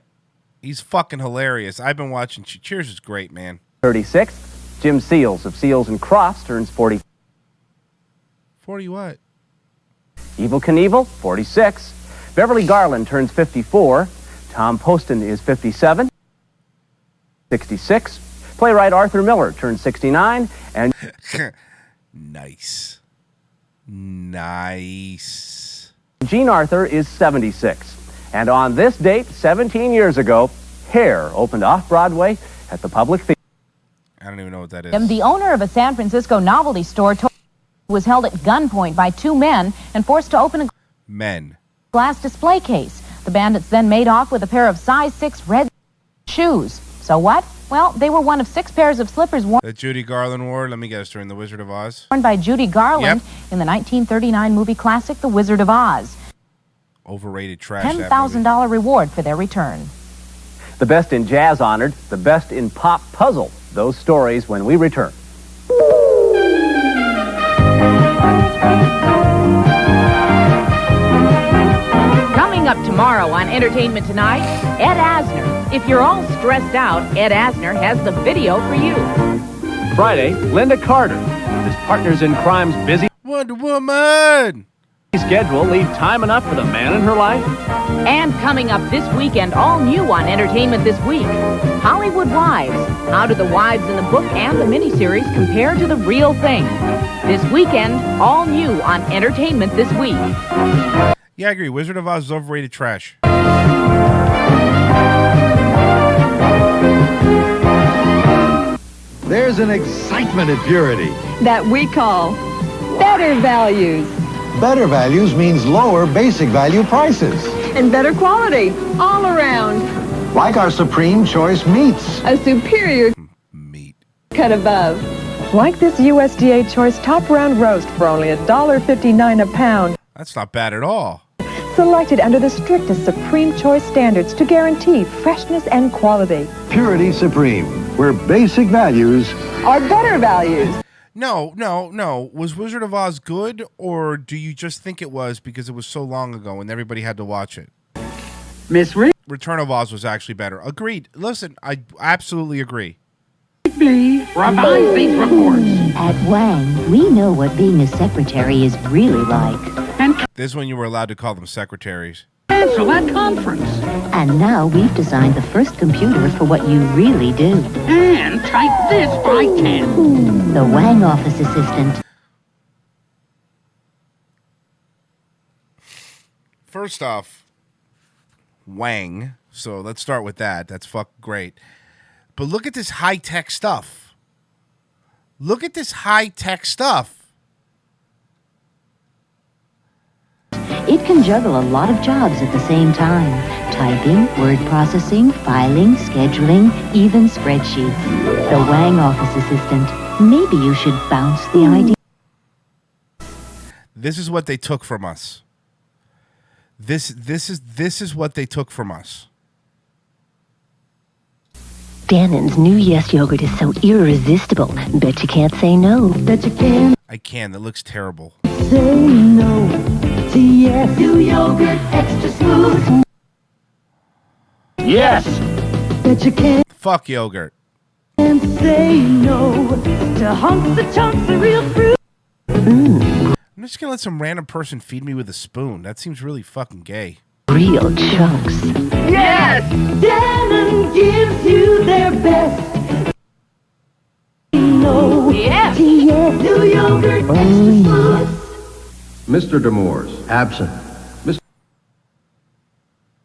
He's fucking hilarious. I've been watching. Cheers is great, man. 36th, Jim Seals of Seals and Crofts turns 40. 40 what? Evel Knievel, 46. Beverly Garland turns 54. Tom Poston is 57. 66. Playwright Arthur Miller turns 69. And Nice. Jean Arthur is 76. And on this date, 17 years ago, Hair opened off-Broadway at the Public Theater. I don't even know what that is. The owner of a San Francisco novelty store was held at gunpoint by 2 men and forced to open a glass display case. The bandits then made off with a pair of size 6 red shoes. So what? Well, they were one of 6 pairs of slippers worn... That Judy Garland wore, let me guess, during The Wizard of Oz? ...worn by Judy Garland in the 1939 movie classic The Wizard of Oz. Overrated trash. $10,000 reward for their return. The best in jazz honored, the best in pop puzzle. Those stories when we return. Coming up tomorrow on Entertainment Tonight, Ed Asner. If you're all stressed out, Ed Asner has the video for you. Friday, Linda Carter. With his partners in crime's busy Wonder Woman schedule leave time enough for the man in her life? And coming up this weekend, all new on Entertainment This Week, Hollywood Wives. How do the wives in the book and the miniseries compare to the real thing? This weekend, all new on Entertainment This Week. Yeah, I agree. Wizard of Oz is overrated trash. There's an excitement in purity that we call better values. Better values means lower basic value prices. And better quality all around. Like our Supreme Choice meats. A superior meat cut above. Like this USDA Choice Top Round Roast for only $1.59 a pound. That's not bad at all. Selected under the strictest Supreme Choice standards to guarantee freshness and quality. Purity Supreme, where basic values are better values. No. Was Wizard of Oz good, or do you just think it was because it was so long ago and everybody had to watch it? Miss Reed? Return of Oz was actually better. Agreed. Listen, I absolutely agree. Revise these reports. At Wang, we know what being a secretary is really like. This is when you were allowed to call them secretaries. Cancel that conference. And now we've designed the first computer for what you really do. And type this by 10. The Wang Office Assistant. First off, Wang. So let's start with that. That's great. But look at this high-tech stuff. Look at this high-tech stuff. It can juggle a lot of jobs at the same time. Typing, word processing, filing, scheduling, even spreadsheets. The Wang Office Assistant. Maybe you should bounce the idea. This is what they took from us. This is what they took from us. Dannon's new Yes yogurt is so irresistible. Bet you can't say no. Bet you can. I can. That looks terrible. Say no to Yes. New yogurt, extra smooth. Yes. Bet you can. Fuck yogurt. And say no to hunks of chunks of real fruit. I'm just gonna let some random person feed me with a spoon. That seems really fucking gay. real chunks. Yes! Dannon gives you their best. No. Yes! Yes. New yogurt, extra smooth. Mr. Demores, absent. Mr.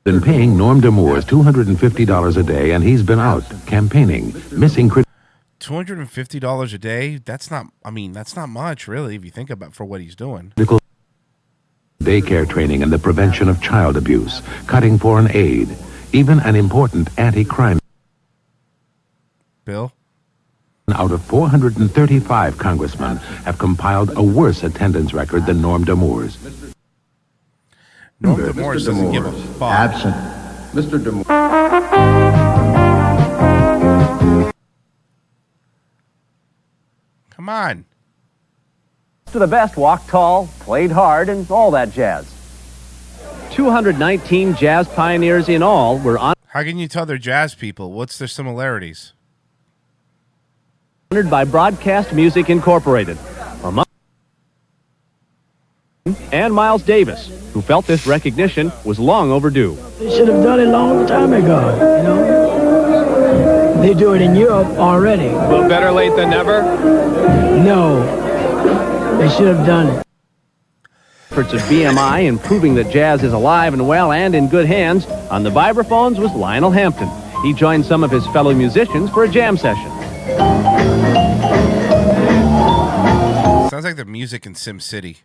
Been paying Norm Demores $250 a day, and he's been out campaigning, missing $250 a day? That's not, I mean, that's not much, really, if you think about for what he's doing. Daycare training and the prevention of child abuse, cutting foreign aid, even an important anti-crime. Bill? Out of 435 congressmen have compiled a worse attendance record than Norm Demores. Norm Demores doesn't give a fuck. Absent. Mr. Demores. Come on. To the best walked tall, played hard, and all that jazz. 219 jazz pioneers in all were honored. How can you tell they're jazz people? What's their similarities? Honored by Broadcast Music Incorporated, among and Miles Davis, who felt this recognition was long overdue. They should have done it a long time ago, you know? They do it in Europe already. Well, better late than never? No. They should have done it. Efforts of BMI in proving that jazz is alive and well and in good hands on the vibraphones was Lionel Hampton. He joined some of his fellow musicians for a jam session. Sounds like the music in Sim City.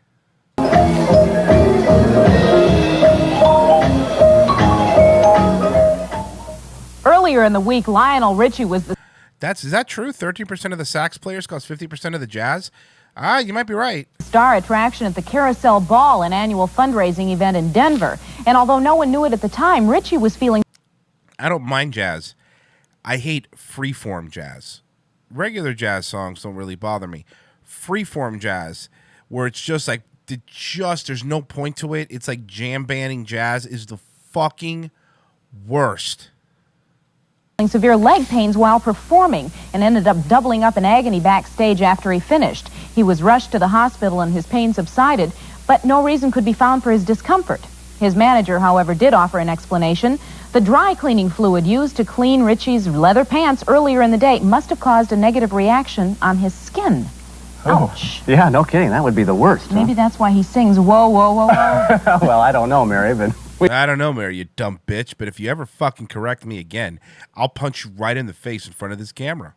Earlier in the week, Lionel Richie was the... Is that true? 13% of the sax players cost 50% of the jazz? Ah, you might be right. Star attraction at the Carousel Ball, an annual fundraising event in Denver. And although no one knew it at the time, Richie was feeling... I don't mind jazz. I hate freeform jazz. Regular jazz songs don't really bother me. Freeform jazz, where it's just like, there's no point to it. It's like jam banding jazz is the fucking worst. Severe leg pains while performing and ended up doubling up in agony backstage after he finished. He was rushed to the hospital and his pain subsided, but no reason could be found for his discomfort. His manager, however, did offer an explanation. The dry cleaning fluid used to clean Richie's leather pants earlier in the day must have caused a negative reaction on his skin. Ouch. Oh, yeah, no kidding. That would be the worst. Maybe that's why he sings, whoa, whoa, whoa, whoa. Well, I don't know, Mary, but... I don't know, Mary, you dumb bitch, but if you ever fucking correct me again, I'll punch you right in the face in front of this camera.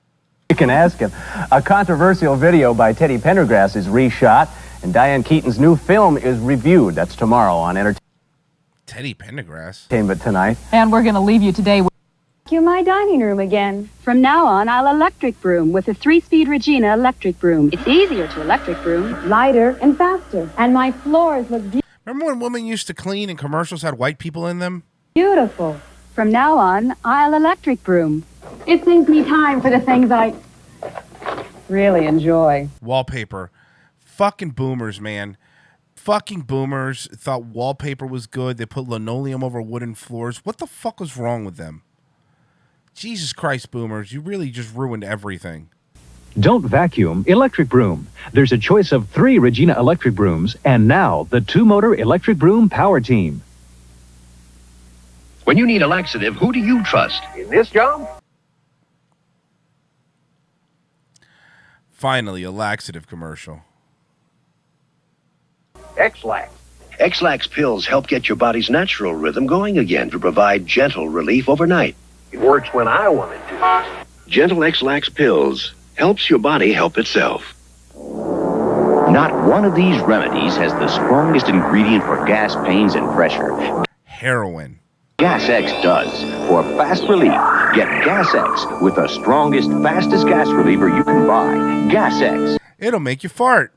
You can ask him. A controversial video by Teddy Pendergrass is reshot, and Diane Keaton's new film is reviewed. That's tomorrow on Teddy Pendergrass. Entertainment Tonight. And we're going to leave you today with... Vacuum my dining room again. From now on, I'll electric broom with a 3-speed Regina electric broom. It's easier to electric broom, lighter and faster. And my floors look Remember when women used to clean and commercials had white people in them? beautiful. From now on, I'll electric broom. It saves me time for the things I really enjoy. Wallpaper. Fucking boomers, man. Fucking boomers thought wallpaper was good. They put linoleum over wooden floors. What the fuck was wrong with them? Jesus Christ, boomers. You really just ruined everything. Don't vacuum, electric broom. There's a choice of 3 Regina electric brooms, and now the 2-motor electric broom power team. When you need a laxative, who do you trust? In this job? Finally, a laxative commercial. X-Lax. X-Lax pills help get your body's natural rhythm going again to provide gentle relief overnight. It works when I want it to. Gentle X-Lax pills helps your body help itself. Not one of these remedies has the strongest ingredient for gas, pains, and pressure. Heroin. Gas X does. For fast relief, get Gas X with the strongest, fastest gas reliever you can buy. Gas X. It'll make you fart.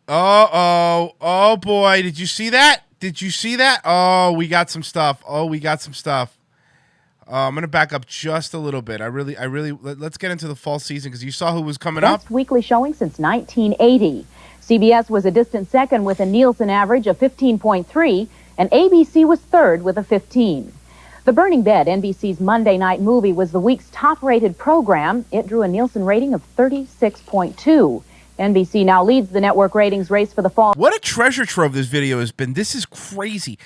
Uh-oh. Oh, boy. Did you see that? Did you see that? Oh, we got some stuff. I'm going to back up just a little bit. Let's get into the fall season because you saw who was coming up. Best weekly showing since 1980. CBS was a distant second with a Nielsen average of 15.3, and ABC was third with a 15. The Burning Bed, NBC's Monday night movie, was the week's top-rated program. It drew a Nielsen rating of 36.2. NBC now leads the network ratings race for the fall. What a treasure trove this video has been. This is crazy.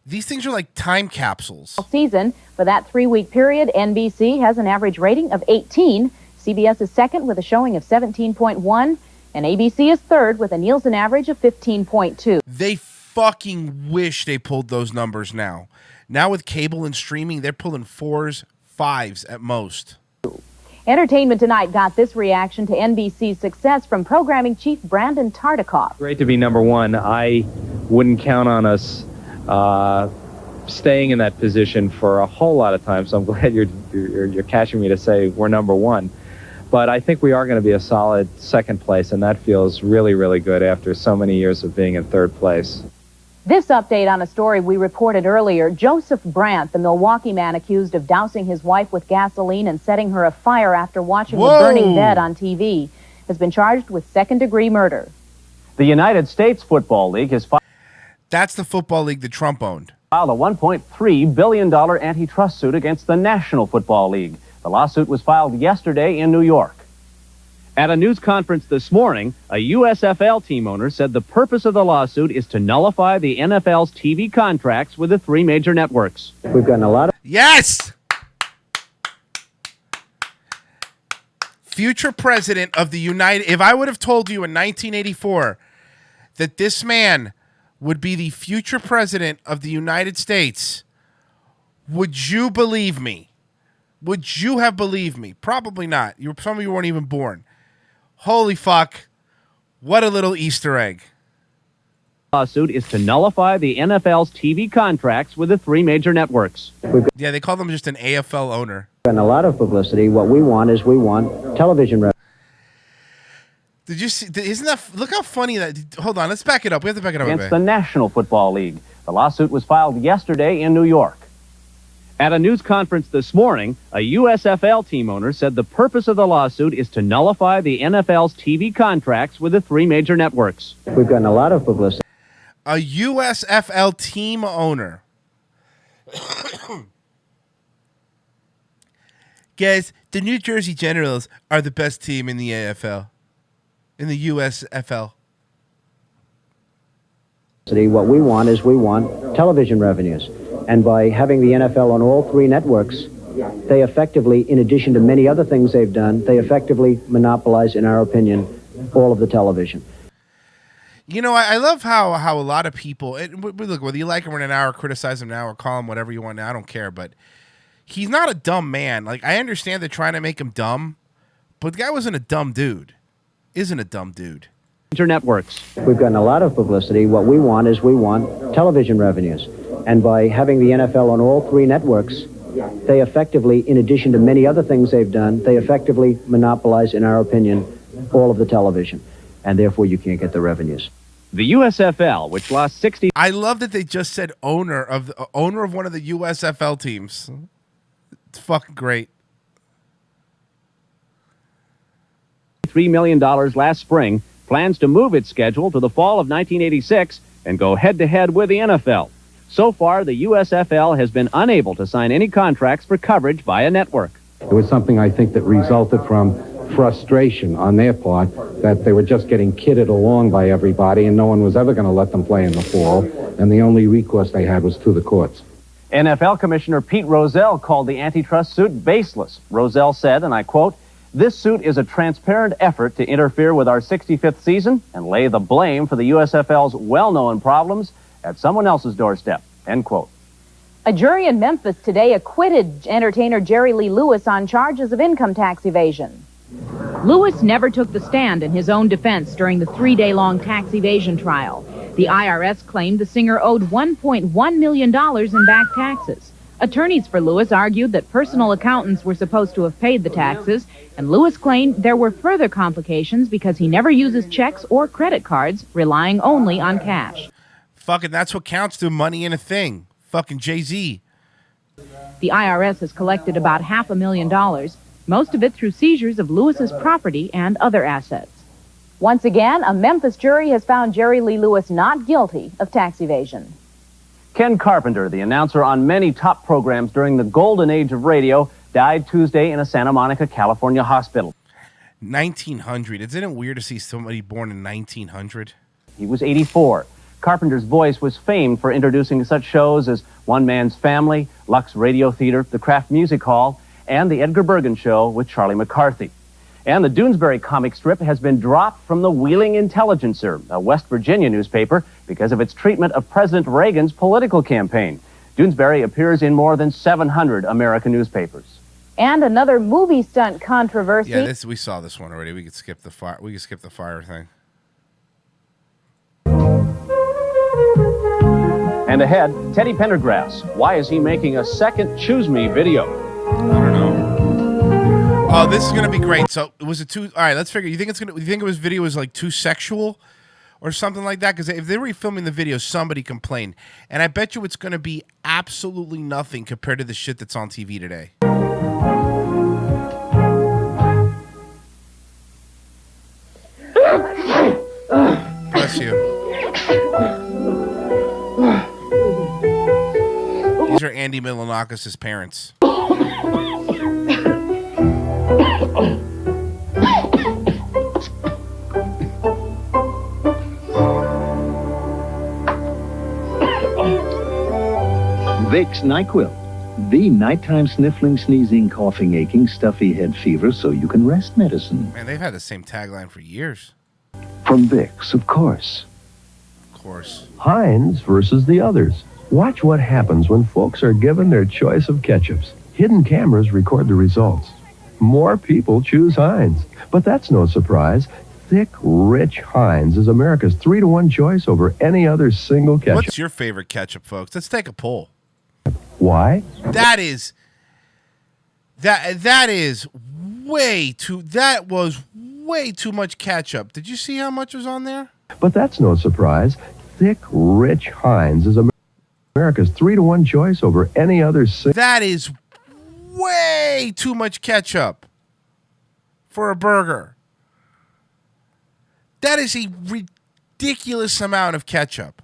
These things are like time capsules. Season. For that 3-week period, NBC has an average rating of 18. CBS is second with a showing of 17.1. And ABC is third with a Nielsen average of 15.2. They fucking wish they pulled those numbers now. Now with cable and streaming, they're pulling 4s, 5s at most. Entertainment Tonight got this reaction to NBC's success from programming chief Brandon Tartikoff. Great to be number one. I wouldn't count on us staying in that position for a whole lot of time, so I'm glad you're catching me to say we're number one. But I think we are going to be a solid second place, and that feels really, really good after so many years of being in third place. This update on a story we reported earlier. Joseph Brandt, the Milwaukee man accused of dousing his wife with gasoline and setting her afire after watching The Burning Bed on TV, has been charged with second-degree murder. The United States Football League has filed... That's the football league that Trump owned. ...filed a $1.3 billion antitrust suit against the National Football League. The lawsuit was filed yesterday in New York. At a news conference this morning, a USFL team owner said the purpose of the lawsuit is to nullify the NFL's TV contracts with the 3 major networks. We've gotten a lot of... Yes! Future president of the United... If I would have told you in 1984 that this man would be the future president of the United States, would you believe me? Would you have believed me? Probably not. Some of you weren't even born. Holy fuck. What a little Easter egg. Lawsuit is to nullify the NFL's TV contracts with the 3 major networks. Yeah, they call them just an AFL owner. And a lot of publicity. What we want is we want television revenue. Did you see? Isn't that? Look how funny that. Hold on, let's back it up. We have to back it up against the National Football League. The lawsuit was filed yesterday in New York. At a news conference this morning, a USFL team owner said the purpose of the lawsuit is to nullify the NFL's TV contracts with the 3 major networks. We've gotten a lot of publicity. A USFL team owner. Guys, the New Jersey Generals are the best team in the AFL. In the USFL. What we want is we want television revenues. And by having the NFL on all 3 networks, they effectively, in addition to many other things they've done, they effectively monopolize, in our opinion, all of the television. You know, I love how a lot of people, look, whether you like him in an hour, criticize him now, or call him whatever you want now, I don't care, but he's not a dumb man. Like, I understand they're trying to make him dumb, but the guy wasn't a dumb dude. Isn't a dumb dude. Major networks. We've gotten a lot of publicity. What we want is we want television revenues. And by having the NFL on all 3 networks, they effectively, in addition to many other things they've done, they effectively monopolize, in our opinion, all of the television. And therefore, you can't get the revenues. The USFL, which lost 60... I love that they just said owner of one of the USFL teams. It's fucking great. $3 million last spring, plans to move its schedule to the fall of 1986 and go head-to-head with the NFL. So far, the USFL has been unable to sign any contracts for coverage by a network. It was something, I think, that resulted from frustration on their part that they were just getting kidded along by everybody and no one was ever going to let them play in the fall, and the only recourse they had was through the courts. NFL Commissioner Pete Rozelle called the antitrust suit baseless. Rozelle said, and I quote, "This suit is a transparent effort to interfere with our 65th season and lay the blame for the USFL's well-known problems at someone else's doorstep," end quote. A jury in Memphis today acquitted entertainer Jerry Lee Lewis on charges of income tax evasion. Lewis never took the stand in his own defense during the 3-day-long tax evasion trial. The IRS claimed the singer owed $1.1 million in back taxes. Attorneys for Lewis argued that personal accountants were supposed to have paid the taxes, and Lewis claimed there were further complications because he never uses checks or credit cards, relying only on cash. Fucking that's what counts to money in a thing. Fucking Jay-Z. The IRS has collected about $500,000, most of it through seizures of Lewis's property and other assets. Once again, a Memphis jury has found Jerry Lee Lewis not guilty of tax evasion. Ken Carpenter, the announcer on many top programs during the golden age of radio, died Tuesday in a Santa Monica, California hospital. 1900. Isn't it weird to see somebody born in 1900? He was 84. Carpenter's voice was famed for introducing such shows as One Man's Family, Lux Radio Theater, the Kraft Music Hall, and the Edgar Bergen Show with Charlie McCarthy. And the Doonesbury comic strip has been dropped from the Wheeling Intelligencer, a West Virginia newspaper, because of its treatment of President Reagan's political campaign. Doonesbury appears in more than 700 American newspapers. And another movie stunt controversy. Yeah, we saw this one already. We could skip the fire. We could skip the fire thing. And ahead, Teddy Pendergrass. Why is he making a second Choose Me video? I don't know. Oh, this is gonna be great. So it was all right, let's figure. You think his video was like too sexual or something like that? Because if they were filming the video, somebody complained. And I bet you it's gonna be absolutely nothing compared to the shit that's on TV today. Bless you. These are Andy Milonakis' parents. Vicks NyQuil, the nighttime sniffling, sneezing, coughing, aching, stuffy head fever so you can rest medicine. Man, they've had the same tagline for years. From Vicks, of course. Of course. Heinz versus the others. Watch what happens when folks are given their choice of ketchups. Hidden cameras record the results. More people choose Heinz. But that's no surprise. Thick, rich Heinz is America's 3-to-1 choice over any other single ketchup. What's your favorite ketchup, folks? Let's take a poll. Why? That was way too much ketchup. Did you see how much was on there? But that's no surprise. Thick, rich Heinz is America's 3-to-1 choice over any other single. That is way too much ketchup for a burger. That is a ridiculous amount of ketchup.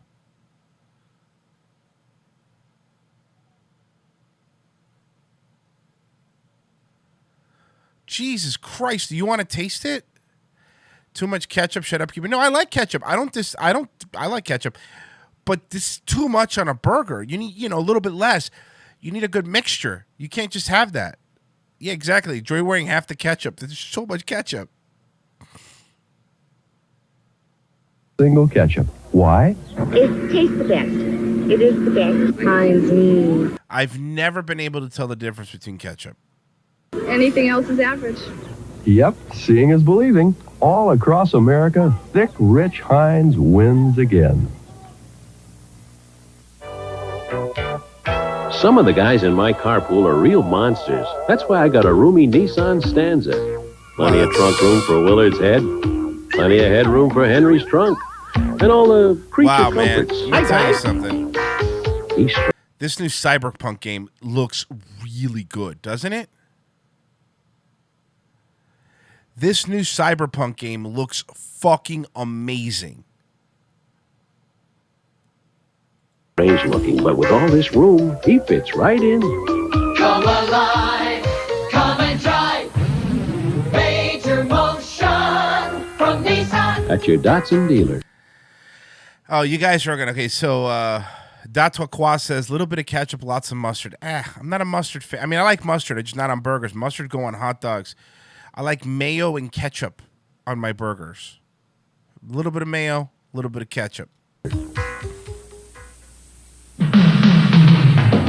Jesus Christ, do you want to taste it? Too much ketchup, shut up, keep it. No, I like ketchup. I like ketchup. But this is too much on a burger. You need, a little bit less. You need a good mixture. You can't just have that. Yeah, exactly. Joy wearing half the ketchup. There's so much ketchup. Single ketchup. Why? It tastes the best. It is the best. Heinz. I've never been able to tell the difference between ketchup. Anything else is average. Yep, seeing is believing. All across America, thick, rich Heinz wins again. Some of the guys in my carpool are real monsters. That's why I got a roomy Nissan Stanza. Plenty of trunk room for Willard's head. Plenty of headroom for Henry's trunk. And all the creature comforts. Man. Let me tell you something. This new Cyberpunk game looks really good, doesn't it? This new Cyberpunk game looks fucking amazing. Strange looking, but with all this room, he fits right in. Come alive, come and drive. Major motion from Nissan. At your Datsun dealer. Oh, you guys are gonna. Okay, so Datwa says little bit of ketchup, lots of mustard. I'm not a mustard fan. I mean, I like mustard. It's just not on burgers. Mustard go on hot dogs. I like mayo and ketchup on my burgers. A little bit of mayo, a little bit of ketchup.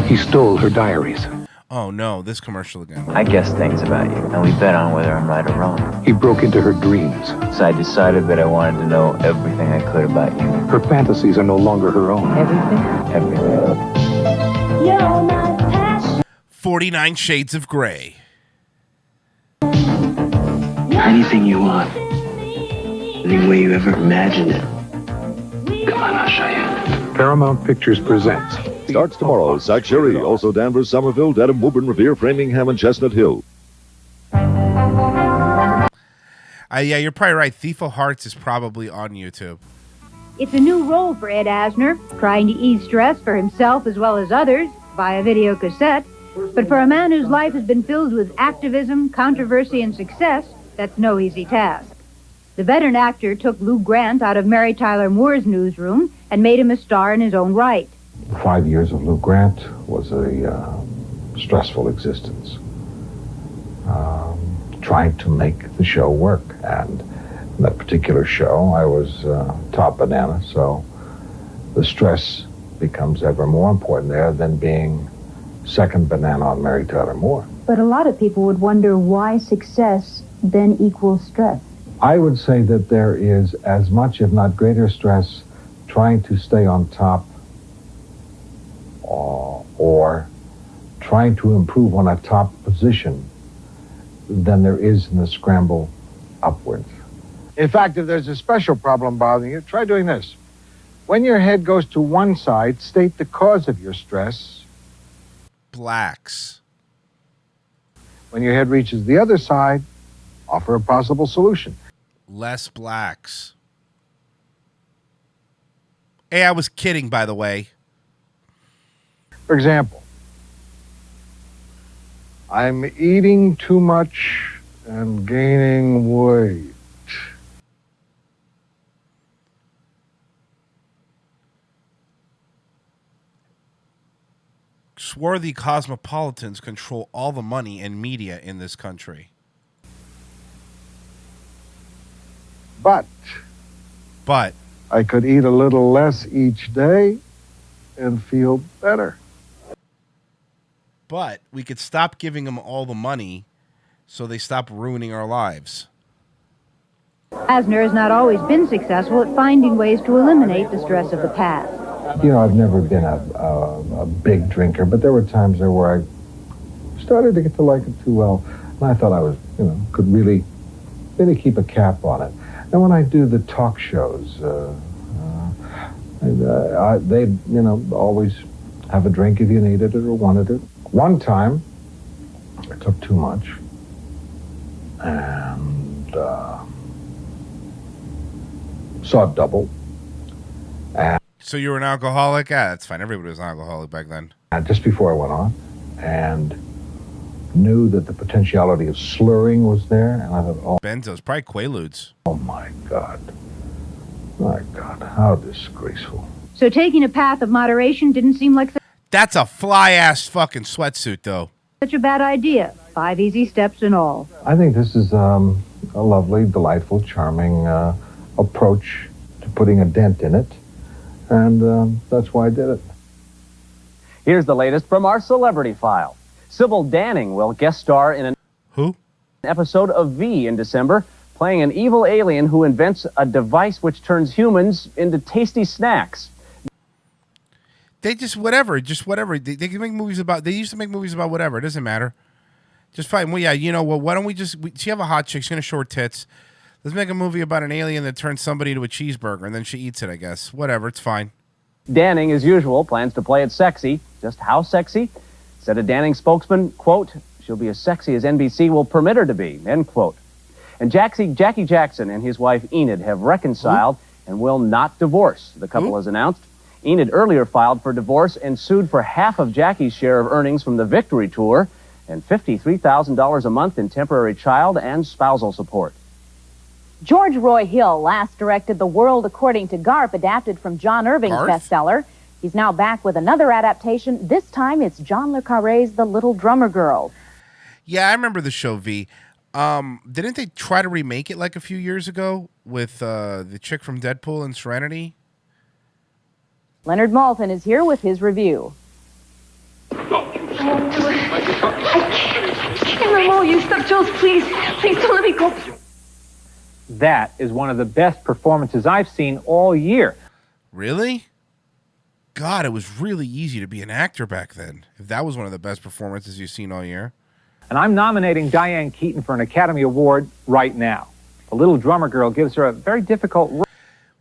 He stole her diaries. Oh no, this commercial again. I guess things about you, and we bet on whether I'm right or wrong. He broke into her dreams. So I decided that I wanted to know everything I could about you. Her fantasies are no longer her own. Everything? 49 Shades of Grey. Anything you want. Any way you ever imagined it. Come on, I'll show you. Paramount Pictures presents. Starts tomorrow. Sac Sherry, also Danvers, Somerville, Dedham, Woburn, Revere, Framingham, and Chestnut Hill. Yeah, you're probably right. Thief of Hearts is probably on YouTube. It's a new role for Ed Asner, trying to ease stress for himself as well as others via video cassette. But for a man whose life has been filled with activism, controversy, and success, that's no easy task. The veteran actor took Lou Grant out of Mary Tyler Moore's newsroom and made him a star in his own right. 5 years of Lou Grant was a stressful existence. Trying to make the show work. And in that particular show, I was top banana, so the stress becomes ever more important there than being second banana on Mary Tyler Moore. But a lot of people would wonder why success then equals stress. I would say that there is as much, if not greater, stress trying to stay on top or trying to improve on a top position than there is in the scramble upwards. In fact, if there's a special problem bothering you, try doing this. When your head goes to one side, state the cause of your stress. Blacks. When your head reaches the other side, offer a possible solution. Less blacks. Hey, I was kidding, by the way. For example, I'm eating too much and gaining weight. Swarthy cosmopolitans control all the money and media in this country. But I could eat a little less each day and feel better. But we could stop giving them all the money so they stop ruining our lives. Asner has not always been successful at finding ways to eliminate the stress of the past. You know, I've never been a big drinker, but there were times there where I started to get to like it too well. And I thought I was, could really keep a cap on it. And when I do the talk shows, they, always have a drink if you needed it or wanted it. One time, I took too much. And saw double. So you were an alcoholic? Yeah, that's fine. Everybody was an alcoholic back then. Just before I went on, and knew that the potentiality of slurring was there, and I thought, benzos, probably Quaaludes. Oh my God, how disgraceful. So taking a path of moderation didn't seem like That's a fly-ass fucking sweatsuit, though. such a bad idea. 5 easy steps and all. I think this is a lovely, delightful, charming approach to putting a dent in it. And that's why I did it. Here's the latest from our celebrity file. Sybil Danning will guest star in an episode of V in December, playing an evil alien who invents a device which turns humans into tasty snacks. They just whatever. They can make movies about. They used to make movies about whatever. It doesn't matter. Just fine. Well, yeah, you know what? Why don't we just? She have a hot chick. She's gonna show her tits. Let's make a movie about an alien that turns somebody into a cheeseburger and then she eats it. I guess whatever. It's fine. Danning, as usual, plans to play it sexy. Just how sexy? Said a Danning spokesman, quote, "She'll be as sexy as NBC will permit her to be," end quote. And Jackie Jackson and his wife Enid have reconciled and will not divorce, the couple has announced. Enid earlier filed for divorce and sued for half of Jackie's share of earnings from the Victory Tour and $53,000 a month in temporary child and spousal support. George Roy Hill last directed The World According to Garp, adapted from John Irving's bestseller. He's now back with another adaptation. This time it's John le Carré's The Little Drummer Girl. Yeah, I remember the show V. Didn't they try to remake it like a few years ago with the chick from Deadpool and Serenity? Leonard Maltin is here with his review. I can't remove you. Stop, Jules, please. Please don't let me go. That is one of the best performances I've seen all year. Really? God, it was really easy to be an actor back then. If that was one of the best performances you've seen all year. And I'm nominating Diane Keaton for an Academy Award right now. The Little Drummer Girl gives her a very difficult role.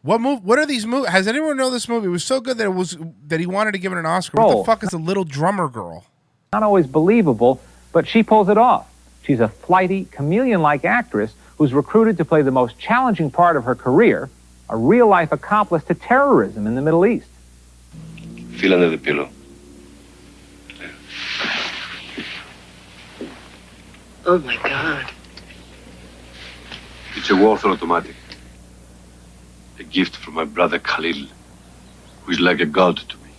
What are these movies? Has anyone know this movie? It was so good that he wanted to give it an Oscar. What the fuck is The Little Drummer Girl? Not always believable, but she pulls it off. She's a flighty, chameleon-like actress who's recruited to play the most challenging part of her career, a real-life accomplice to terrorism in the Middle East. Feel under the pillow. Oh, my God. It's a Walther automatic. A gift from my brother Khalil, who is like a god to me.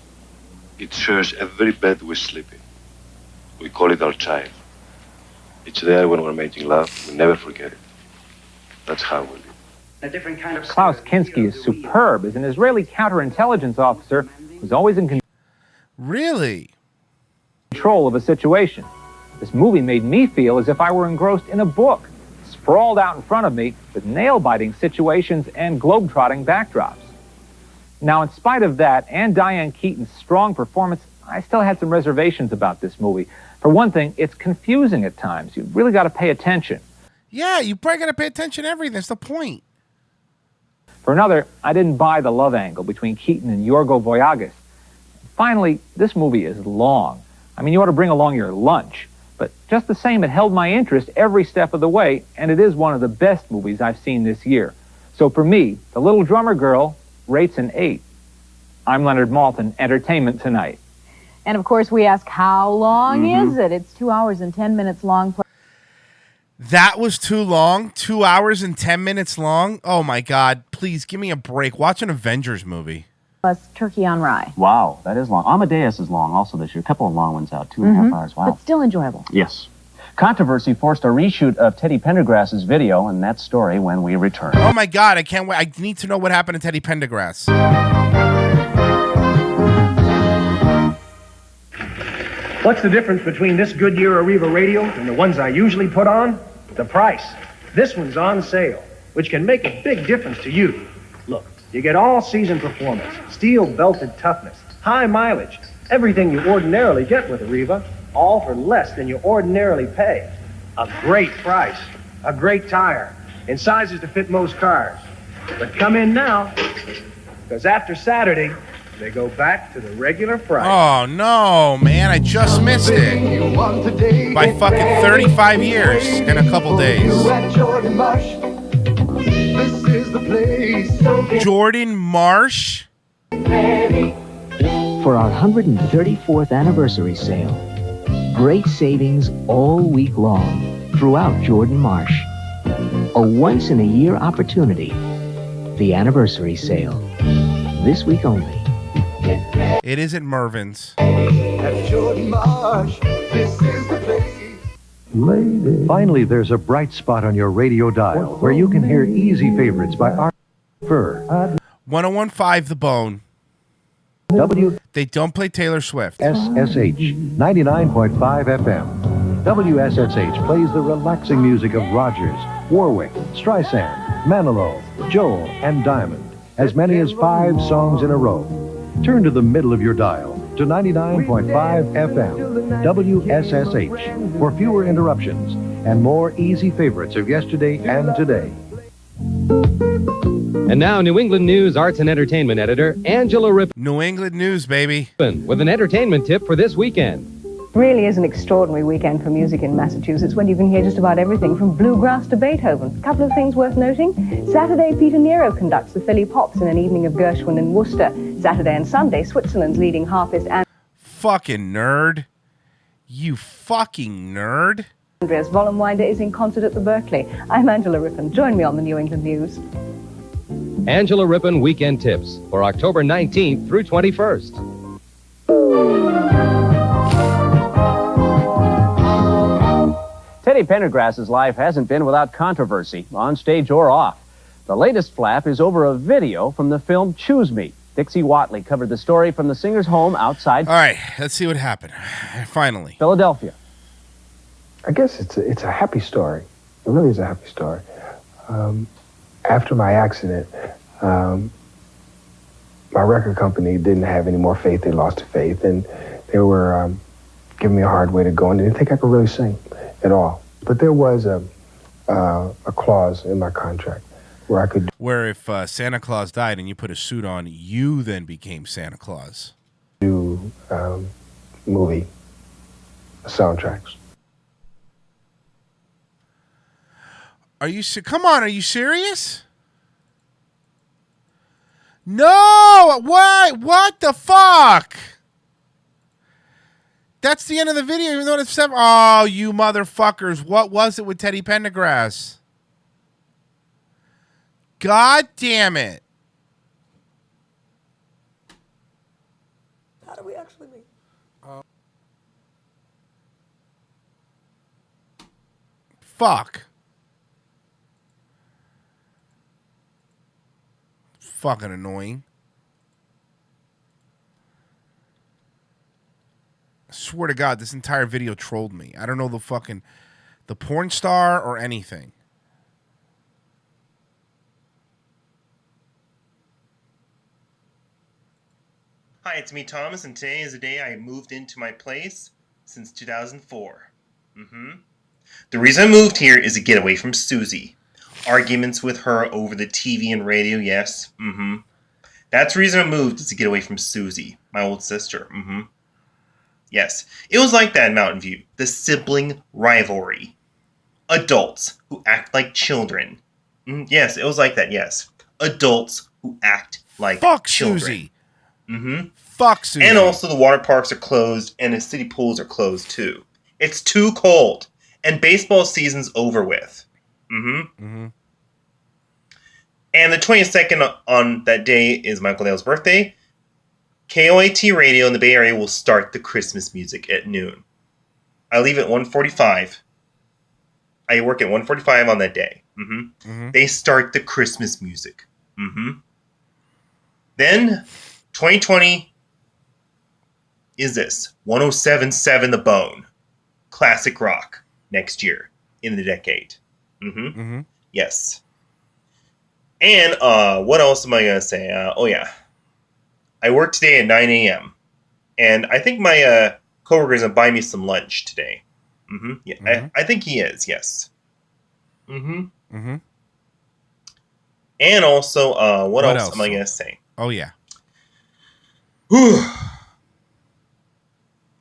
It shares every bed we sleep in. We call it our child. It's there when we're making love. We never forget it. That's how we live. A different kind of... Klaus Kinski is superb as an Israeli counterintelligence officer who's always in control of a situation. This movie made me feel as if I were engrossed in a book, sprawled out in front of me with nail-biting situations and globe-trotting backdrops. Now, in spite of that and Diane Keaton's strong performance, I still had some reservations about this movie. For one thing, it's confusing at times. You really got to pay attention. Yeah, you probably got to pay attention to everything. That's the point. For another, I didn't buy the love angle between Keaton and Yorgo Voyagas. Finally, this movie is long. I mean, you ought to bring along your lunch. But just the same, it held my interest every step of the way, and it is one of the best movies I've seen this year. So for me, The Little Drummer Girl rates an 8. I'm Leonard Maltin, Entertainment Tonight. And of course, we ask, how long is it? It's 2 hours and 10 minutes long. That was too long. 2 hours and 10 minutes long. Oh my God. Please give me a break. Watch an Avengers movie. Plus Turkey on Rye. Wow, that is long. Amadeus is long also this year. A couple of long ones out, 2.5 hours. Wow. But still enjoyable. Yes. Controversy forced a reshoot of Teddy Pendergrass's video, and that story when we return. Oh my God, I can't wait. I need to know what happened to Teddy Pendergrass. What's the difference between this Goodyear Arriva radio and the ones I usually put on? The price. This one's on sale, which can make a big difference to you. Look, you get all-season performance, steel-belted toughness, high mileage, everything you ordinarily get with Arriva, all for less than you ordinarily pay. A great price, a great tire, in sizes to fit most cars. But come in now, because after Saturday, they go back to the regular price. Oh, no, man. I just missed it. By fucking 35 years in a couple days. Jordan Marsh? For our 134th anniversary sale. Great savings all week long throughout Jordan Marsh. A once-in-a-year opportunity. The anniversary sale. This week only. It is at Mervin's. Finally, there's a bright spot on your radio dial where you can hear easy favorites by our Fur. 1015 The Bone. They don't play Taylor Swift. WSSH 99.5 FM. WSSH plays the relaxing music of Rogers, Warwick, Streisand, Manilow, Joel, and Diamond. As many as 5 songs in a row. Turn to the middle of your dial to 99.5 FM, WSSH, for fewer interruptions and more easy favorites of yesterday and today. And now, New England News arts and entertainment editor Angela Rippon. New England News, baby. With an entertainment tip for this weekend. Really is an extraordinary weekend for music in Massachusetts when you can hear just about everything from bluegrass to Beethoven. A couple of things worth noting. Saturday, Peter Nero conducts the Philly Pops in an evening of Gershwin in Worcester. Saturday and Sunday, Switzerland's leading harpist fucking nerd. You fucking nerd. Andreas Vollenwinder is in concert at the Berkeley. I'm Angela Rippon. Join me on the New England News. Angela Rippon Weekend Tips for October 19th through 21st. Teddy Pendergrass's life hasn't been without controversy, on stage or off. The latest flap is over a video from the film Choose Me. Dixie Watley covered the story from the singer's home outside. All right, let's see what happened. Finally. Philadelphia. I guess it's a happy story. It really is a happy story. After my accident, my record company didn't have any more faith. They lost faith, and they were giving me a hard way to go, and they didn't think I could really sing at all. But there was a clause in my contract where I could... Where if Santa Claus died and you put a suit on, you then became Santa Claus. Do movie soundtracks. Are you... Come on, are you serious? No! Why? What the fuck? That's the end of the video, even though it's 7. Oh, you motherfuckers. What was it with Teddy Pendergrass? God damn it. How do we actually meet? Fuck. Fucking annoying. I swear to God, this entire video trolled me. I don't know the porn star or anything. Hi, it's me, Thomas, and today is the day I moved into my place since 2004. The reason I moved here is to get away from Susie. Arguments with her over the TV and radio, yes. That's the reason I moved, is to get away from Susie, my old sister. Yes, it was like that in Mountain View. The sibling rivalry. Adults who act like children. Yes, it was like that, yes. Adults who act like children. Susie. Fuck Susie. And also the water parks are closed and the city pools are closed too. It's too cold. And baseball season's over with. And the 22nd on that day is Michael Dale's birthday. KOAT radio in the Bay Area will start the Christmas music at noon. I leave at 1:45. I work at 1:45 on that day. They start the Christmas music. Then 2020 is this 107.7 The Bone, classic rock next year in the decade. Yes. And what else am I gonna say? Oh yeah, I work today at 9 a.m. and I think my coworker is gonna buy me some lunch today. Yeah, I think he is. Yes. And also, what else am I gonna say? Oh yeah.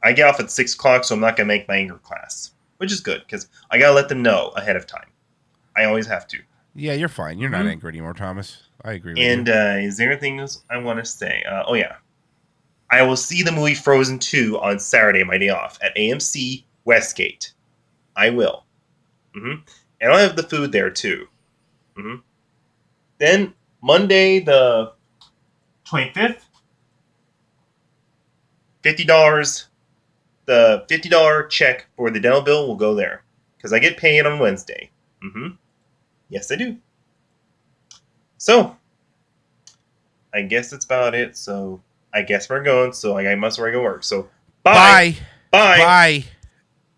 I get off at 6 o'clock, so I'm not gonna make my anger class, which is good because I gotta let them know ahead of time. I always have to. Yeah, you're fine. You're not angry anymore, Thomas. I agree with you. And is there anything else I want to say? Oh yeah, I will see the movie Frozen 2 on Saturday, my day off, at AMC Westgate. I will. And I'll have the food there too. Then Monday the 25th, $50. The $50 check for the dental bill will go there because I get paid on Wednesday. Yes, I do. So, I guess that's about it. So, I guess we're going. So, I must go work. So, bye. Bye.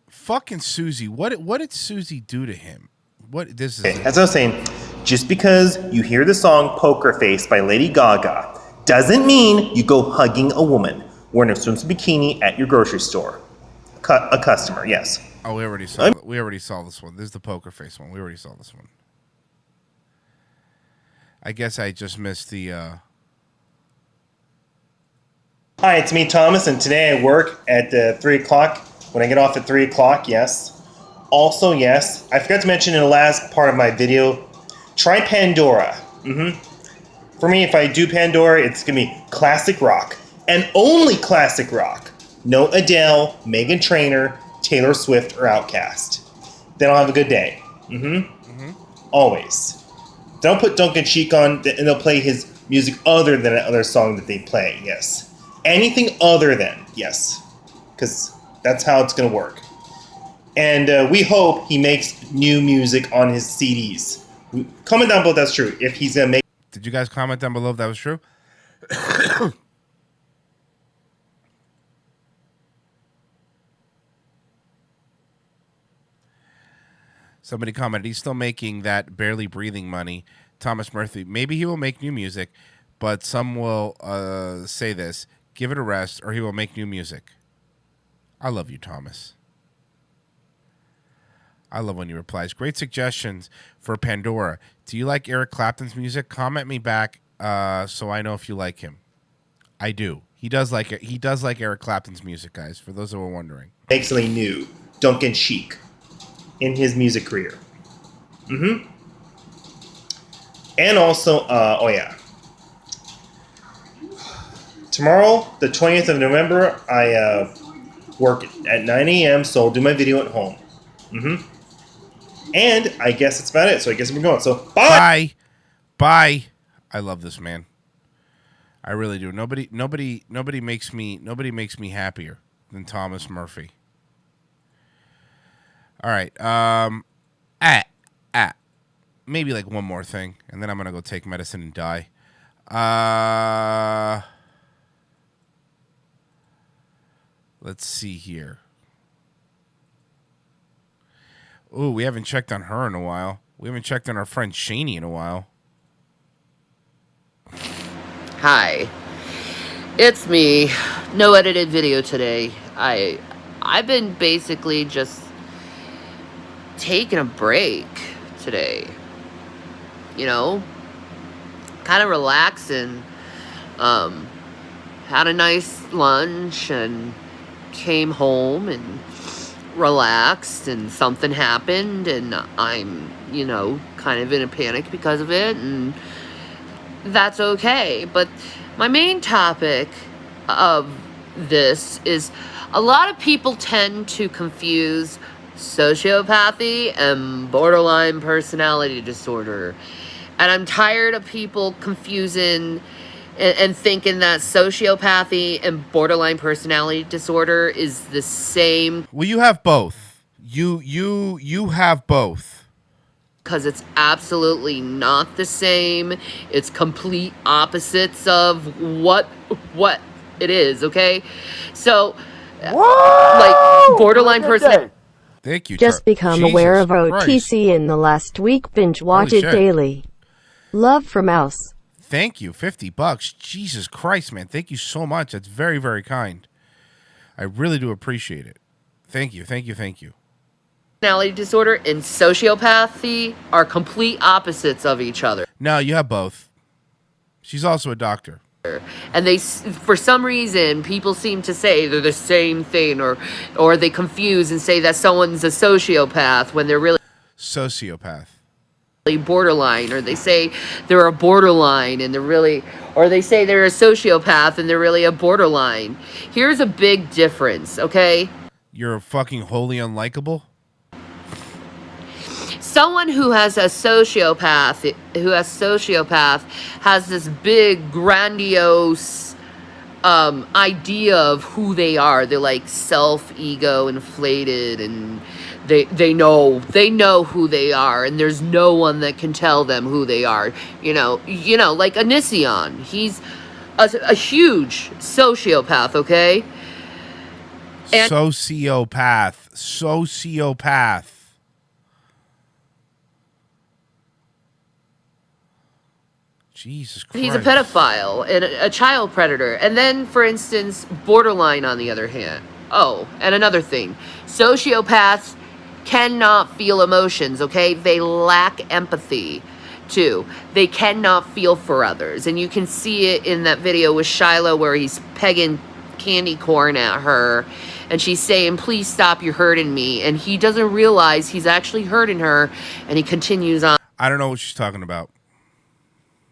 Fucking Susie. What did Susie do to him? This is as I was saying, just because you hear the song Poker Face by Lady Gaga doesn't mean you go hugging a woman wearing a swimsuit bikini at your grocery store. A customer, yes. Oh, we already saw this one. This is the Poker Face one. We already saw this one. I guess I just missed the Hi, it's me, Thomas, and today I work at 3 o'clock. When I get off at 3 o'clock, yes. Also, yes, I forgot to mention in the last part of my video, try Pandora. For me, if I do Pandora, it's going to be classic rock. And only classic rock. No Adele, Meghan Trainor, Taylor Swift, or Outkast. Then I'll have a good day. Always. Don't put Duncan Sheik on, and they'll play his music other than another song that they play, yes. Anything other than, yes. Because that's how it's going to work. And we hope he makes new music on his CDs. Comment down below if that's true. If he's going to make... Did you guys comment down below if that was true? Somebody commented, he's still making that barely breathing money. Thomas Murphy, maybe he will make new music, but some will say this, give it a rest, or he will make new music. I love you, Thomas. I love when he replies. Great suggestions for Pandora. Do you like Eric Clapton's music? Comment me back so I know if you like him. I do. He does like it. He does like Eric Clapton's music, guys, for those who are wondering. Make something new. Duncan Sheik. In his music career. And also, oh yeah. tomorrow, the 20th of November, I work at 9 a.m., so I'll do my video at home. And I guess that's about it. So I guess we're going. So bye. Bye. I love this man. I really do. Nobody makes me happier than Thomas Murphy. All right. Maybe like one more thing, and then I'm gonna go take medicine and die. Let's see here. Ooh, we haven't checked on her in a while. We haven't checked on our friend Shani in a while. Hi, it's me. No edited video today. I've been basically just taking a break today. You know, kind of relaxing. Had a nice lunch and came home and relaxed, and something happened, and I'm, you know, kind of in a panic because of it, and that's okay. But my main topic of this is a lot of people tend to confuse sociopathy and borderline personality disorder. And I'm tired of people confusing and thinking that sociopathy and borderline personality disorder is the same. Well, you have both. You have both. Because it's absolutely not the same. It's complete opposites of what it is, okay? So, like, borderline personality. Thank you. Just become aware of OTC in the last week. Binge watch it daily. Love from Mouse. Thank you. $50. Jesus Christ, man. Thank you so much. That's very, very kind. I really do appreciate it. Thank you. Thank you. Thank you. Personality disorder and sociopathy are complete opposites of each other. No, you have both. She's also a doctor. And they, for some reason, people seem to say they're the same thing, or they confuse and say that someone's a sociopath when they're really sociopath. Borderline, or they say they're a borderline and they're really, or they say they're a sociopath and they're really a borderline. Here's a big difference, okay? You're fucking wholly unlikable? Someone who has a sociopath, has this big, grandiose idea of who they are. They're like self-ego inflated, and they know who they are, and there's no one that can tell them who they are. You know, like Onision. He's a huge sociopath, okay? And sociopath. Jesus Christ. He's a pedophile and a child predator. And then, for instance, borderline on the other hand. Oh, and another thing. Sociopaths cannot feel emotions, okay? They lack empathy, too. They cannot feel for others. And you can see it in that video with Shiloh where he's pegging candy corn at her. And she's saying, please stop, you're hurting me. And he doesn't realize he's actually hurting her. And he continues on. I don't know what she's talking about.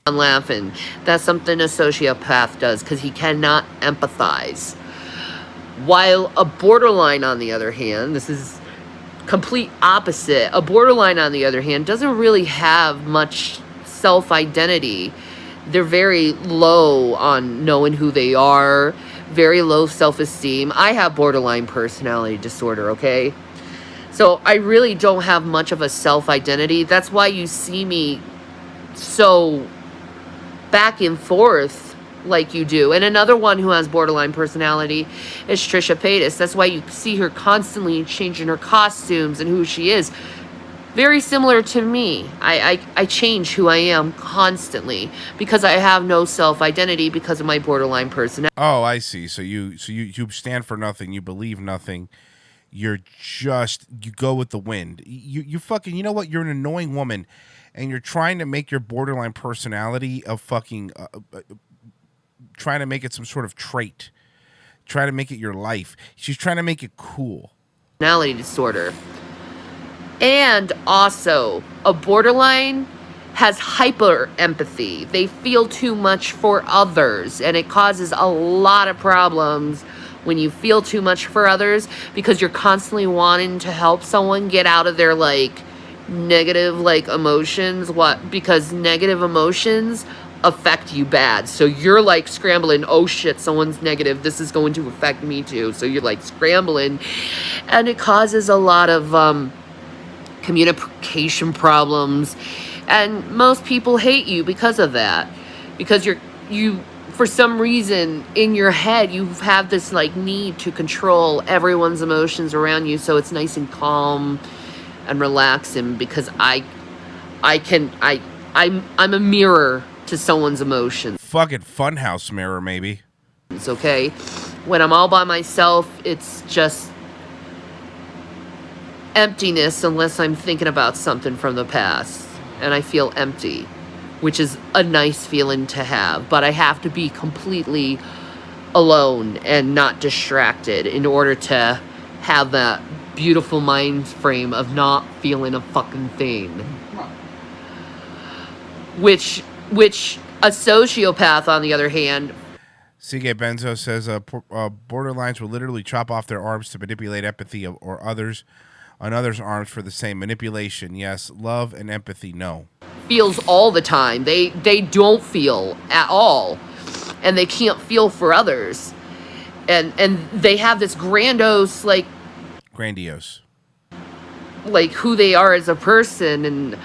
Laughing. That's something a sociopath does because he cannot empathize. While a borderline, on the other hand, this is complete opposite. A borderline, on the other hand, doesn't really have much self-identity. They're very low on knowing who they are, very low self-esteem. I have borderline personality disorder, okay? So I really don't have much of a self-identity. That's why you see me so back and forth like you do. And another one who has borderline personality is Trisha Paytas. That's why you see her constantly changing her costumes and who she is. Very similar to me. I change who I am constantly because I have no self-identity because of my borderline personality. Oh, I see. So you stand for nothing. You believe nothing. You go with the wind. You fucking, you know what? You're an annoying woman. And you're trying to make your borderline personality a fucking, trying to make it some sort of trait. Try to make it your life. She's trying to make it cool. Personality disorder. And also, a borderline has hyper empathy. They feel too much for others, and it causes a lot of problems when you feel too much for others, because you're constantly wanting to help someone get out of their like negative like emotions. Because negative emotions affect you bad, so you're like scrambling, oh shit, someone's negative, this is going to affect me too, so you're like scrambling, and it causes a lot of communication problems. And most people hate you because of that, because you for some reason in your head you have this like need to control everyone's emotions around you, so it's nice and calm and relaxing, because I'm a mirror to someone's emotions. Fucking funhouse mirror, maybe. It's okay. When I'm all by myself, it's just emptiness, unless I'm thinking about something from the past, and I feel empty, which is a nice feeling to have. But I have to be completely alone and not distracted in order to have that beautiful mind frame of not feeling a fucking thing. Which a sociopath, on the other hand... C.K. Benzo says borderlines will literally chop off their arms to manipulate empathy or others on others' arms for the same manipulation. Yes, love and empathy, no. Feels all the time. They don't feel at all, and they can't feel for others, and they have this grandiose like who they are as a person. And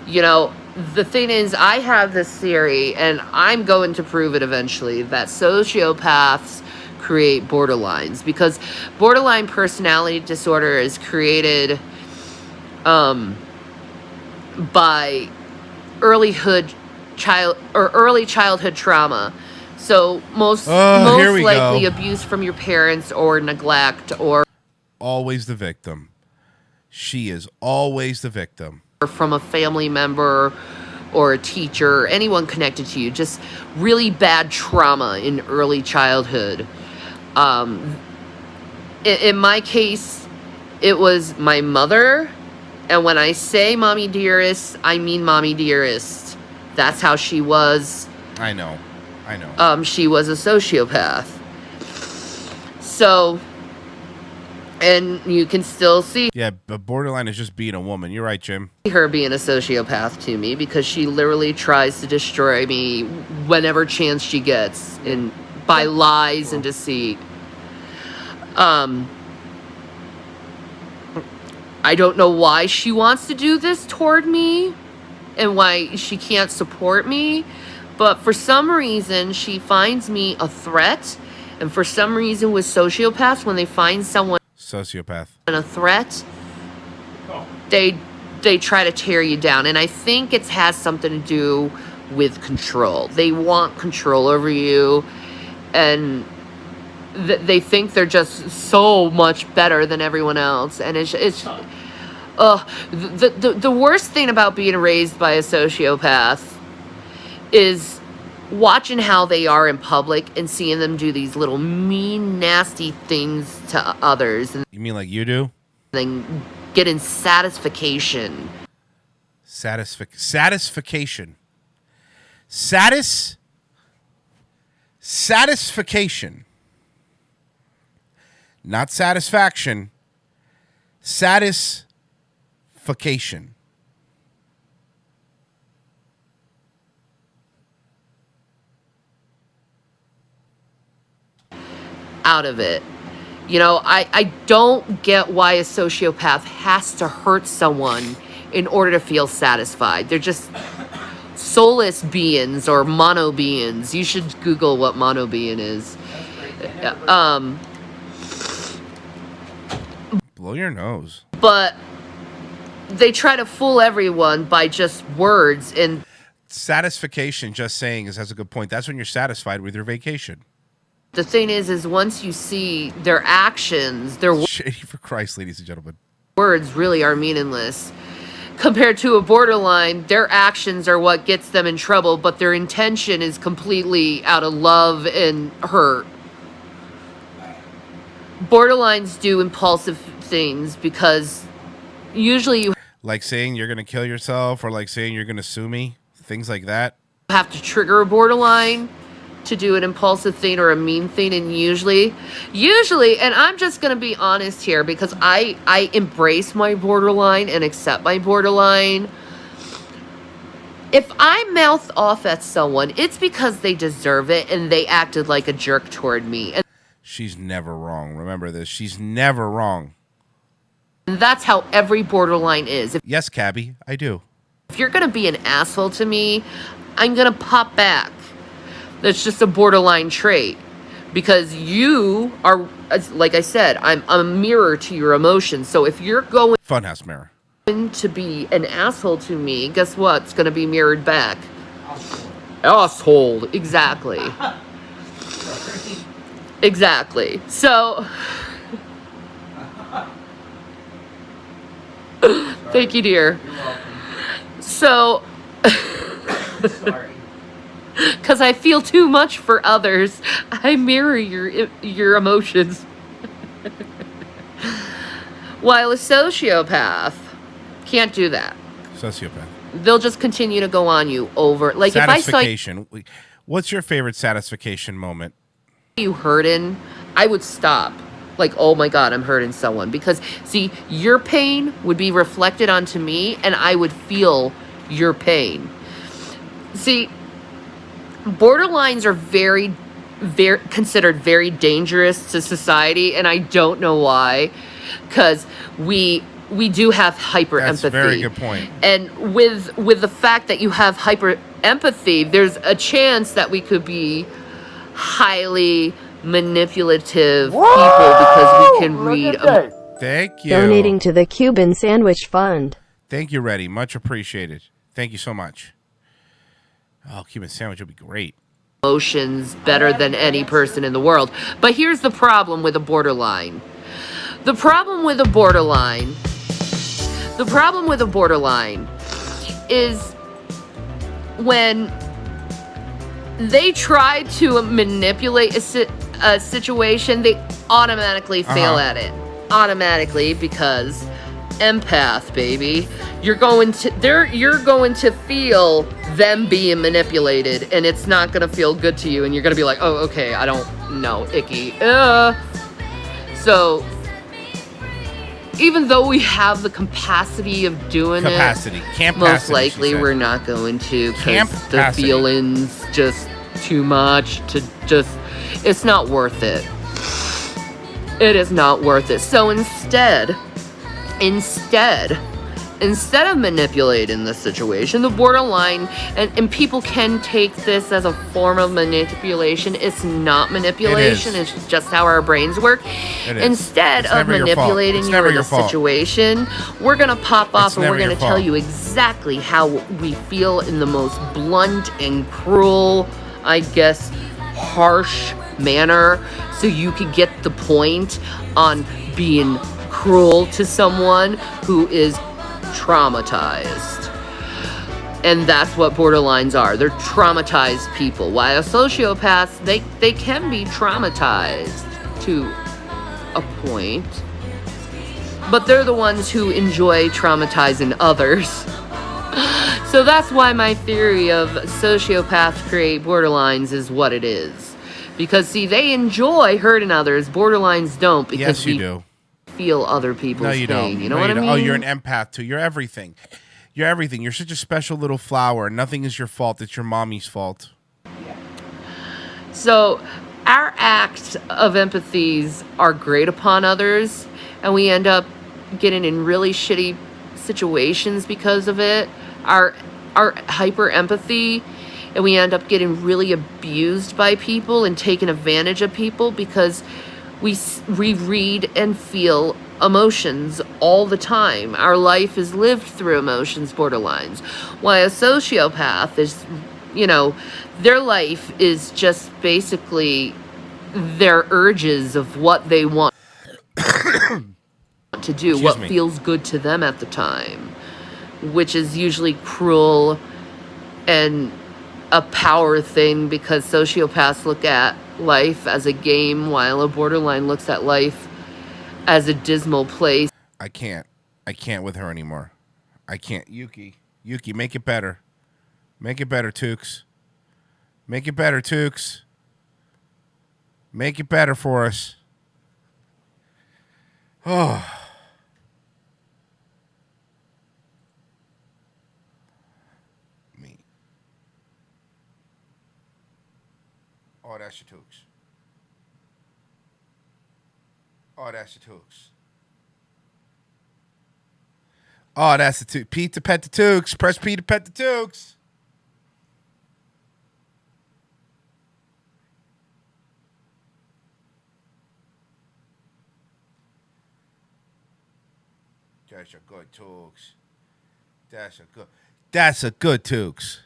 you know, the thing is, I have this theory, and I'm going to prove it eventually, that sociopaths create borderlines, because borderline personality disorder is created by early childhood trauma. So most likely abuse from your parents, or neglect, or always the victim. She is always the victim. Or from a family member or a teacher, anyone connected to you. Just really bad trauma in early childhood. In my case, it was my mother. And when I say mommy dearest, I mean mommy dearest. That's how she was. I know. She was a sociopath. So, and you can still see... Yeah, but borderline is just being a woman. You're right, Jim. Her being a sociopath to me, because she literally tries to destroy me whenever chance she gets, by lies and deceit. I don't know why she wants to do this toward me and why she can't support me, but for some reason she finds me a threat. And for some reason with sociopaths, when they find someone a threat, they try to tear you down. And I think it has something to do with control. They want control over you, and they think they're just so much better than everyone else. And the worst thing about being raised by a sociopath is watching how they are in public and seeing them do these little mean, nasty things to others. And you mean like you do? Then getting satisfaction. Satisfaction. Not satisfaction. Satisfaction. Out of it. You know, I don't get why a sociopath has to hurt someone in order to feel satisfied. They're just soulless beings, or mono beings. You should Google what mono being is. Blow your nose. But they try to fool everyone by just words. And satisfaction, just saying, has a good point. That's when you're satisfied with your vacation. The thing is once you see their actions, their shady for Christ, ladies and gentlemen, words really are meaningless. Compared to a borderline, their actions are what gets them in trouble, but their intention is completely out of love and hurt. Borderlines do impulsive things because usually you... Like saying you're going to kill yourself or like saying you're going to sue me. Things like that. Have to trigger a borderline to do an impulsive thing or a mean thing, and usually, and I'm just going to be honest here because I embrace my borderline and accept my borderline. If I mouth off at someone, it's because they deserve it and they acted like a jerk toward me. And she's never wrong. Remember this. She's never wrong. And that's how every borderline is. Yes, Cabby, I do. If you're going to be an asshole to me, I'm going to pop back. That's just a borderline trait. Because you are, like I said, I'm a mirror to your emotions. So if you're going Funhouse mirror to be an asshole to me, guess what? It's going to be mirrored back. Asshole. Exactly. Exactly. So thank you, dear. So because I feel too much for others, I mirror your emotions. While a sociopath can't do that. Sociopath. They'll just continue to go on you over. Like if I saw what's your favorite satisfaction moment? You hurting, I would stop. Like, oh my God, I'm hurting someone. Because, see, your pain would be reflected onto me, and I would feel your pain. See, borderlines are very considered very dangerous to society, and I don't know why. Because we do have hyper empathy. That's a very good point. And with the fact that you have hyper empathy, there's a chance that we could be highly manipulative people because we can read. Thank you. Donating to the Cuban Sandwich Fund. Thank you, Reddy. Much appreciated. Thank you so much. Oh, Cuban sandwich would be great. Emotions better than any person in the world. But here's the problem with a borderline. The problem with a borderline is when they try to manipulate a situation, they automatically fail at it. Automatically, because empath, baby. You're going to feel them being manipulated, and it's not going to feel good to you, and you're going to be like, oh, okay, I don't know, icky. So, even though we have the capacity of doing it, most likely we're not going to, because the feelings just too much to just, it's not worth it. It is not worth it. So instead of manipulating the situation, the borderline, and people can take this as a form of manipulation. It's not manipulation. It's just how our brains work. Instead of manipulating you in the situation, we're going to pop off and we're going to tell you exactly how we feel in the most blunt and cruel, I guess, harsh manner, so you could get the point on being cruel to someone who is traumatized. And that's what borderlines are. They're traumatized people. While sociopaths, they can be traumatized to a point, but they're the ones who enjoy traumatizing others. So that's why my theory of sociopaths create borderlines is what it is. Because, see, they enjoy hurting others. Borderlines don't, because we feel other people's pain. Don't. You know what I mean? Oh, you're an empath too. You're everything. You're everything. You're such a special little flower. Nothing is your fault. It's your mommy's fault. So our acts of empathies are great upon others, and we end up getting in really shitty situations because of it. Our hyper empathy, and we end up getting really abused by people and taking advantage of people because we read and feel emotions all the time. Our life is lived through emotions, borderlines. While a sociopath is, their life is just basically their urges of what they want to do, what feels good to them at the time, which is usually cruel and a power thing, because sociopaths look at life as a game while a borderline looks at life as a dismal place. I can't with her anymore. I can't. Yuki, make it better. Make it better, Tukes. Make it better, Tukes. Make it better for us. Oh. Me. Oh, that's your Tukes. Oh, that's the Tukes. Oh, that's the Tukes. Pete to pet the Tukes. Press P to pet the Tukes. That's a good Tukes. That's a good Tukes.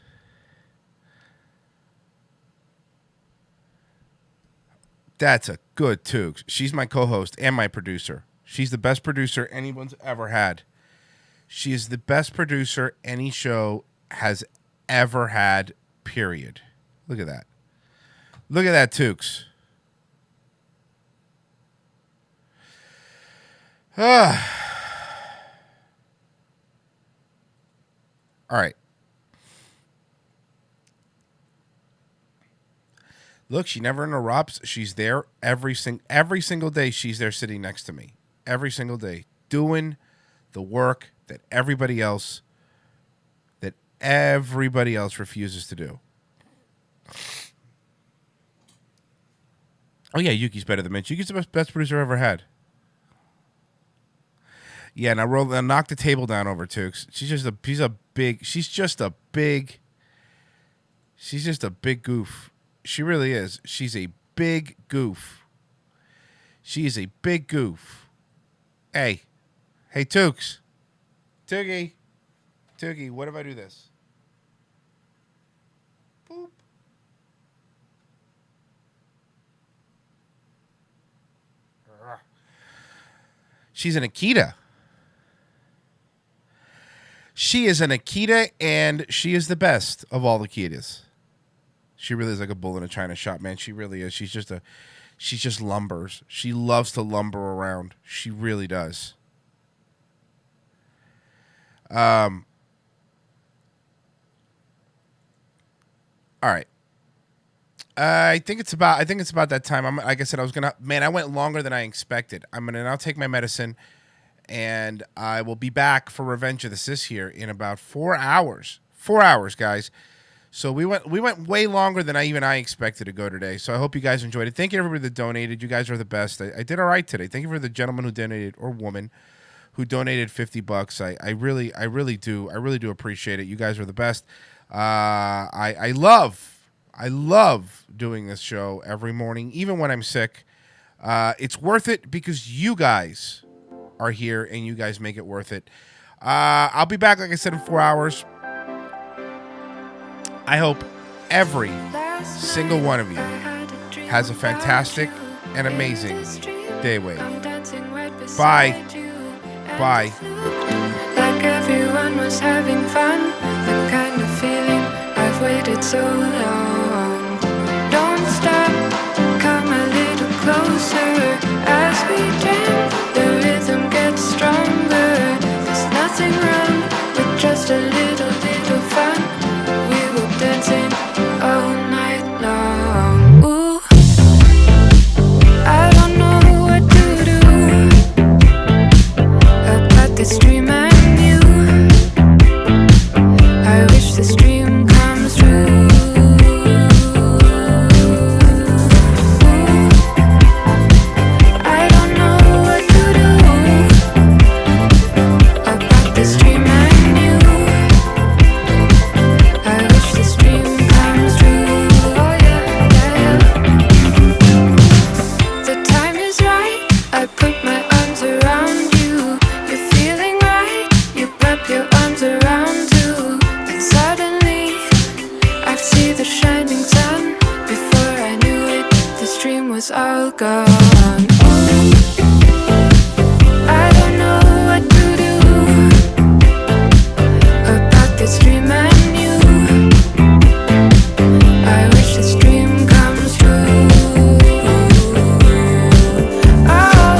That's a good Tukes. She's my co-host and my producer. She's the best producer anyone's ever had. She is the best producer any show has ever had, period. Look at that. Look at that, Tukes. All right. Look, she never interrupts. She's there every single day. She's there sitting next to me every single day, doing the work that everybody else refuses to do. Oh yeah, Yuki's better than Mitch. Yuki's the best producer I've ever had. Yeah, now knock the table down over Tukes. She's just a big goof. She really is. She's a big goof. She is a big goof. Hey, Tukes. Toogie, what if I do this? Boop. She's an Akita. She is an Akita, and she is the best of all the Akitas. She really is like a bull in a china shop, man. She really is. She's just lumbers. She loves to lumber around. She really does. All right. I think it's about that time. Like I said, I went longer than I expected. I'm gonna now take my medicine, and I will be back for Revenge of the Sis here in about 4 hours. 4 hours, guys. So we went way longer than I expected to go today. So I hope you guys enjoyed it. Thank you to everybody that donated. You guys are the best. I did all right today. Thank you for the gentleman who donated, or woman who donated $50. I really do appreciate it. You guys are the best. I love doing this show every morning, even when I'm sick. It's worth it because you guys are here and you guys make it worth it. I'll be back, like I said, in 4 hours. I hope every single one of you has a fantastic and amazing day. Bye. Bye. Like everyone was having fun, the kind of feeling I've waited so long. Don't stop, come a little closer as we jam. The rhythm gets stronger. There's nothing wrong with just a little fun. We were dancing all night long. Ooh, I don't know what to do about this dream I knew. I wish this dream comes true. I don't know what to do about this dream I knew. I wish this dream comes true. Oh yeah, yeah, yeah. The time is right. I put my arms around you. You're feeling right. You wrap your arms around too. And suddenly I see the shining sun. Before I knew it, this dream was all gone. I don't know what to do about this dream I knew. I wish this dream comes true. Oh,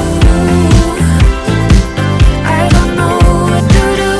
I don't know what to do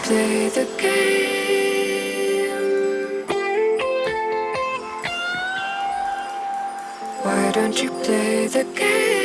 play the game? Why don't you play the game?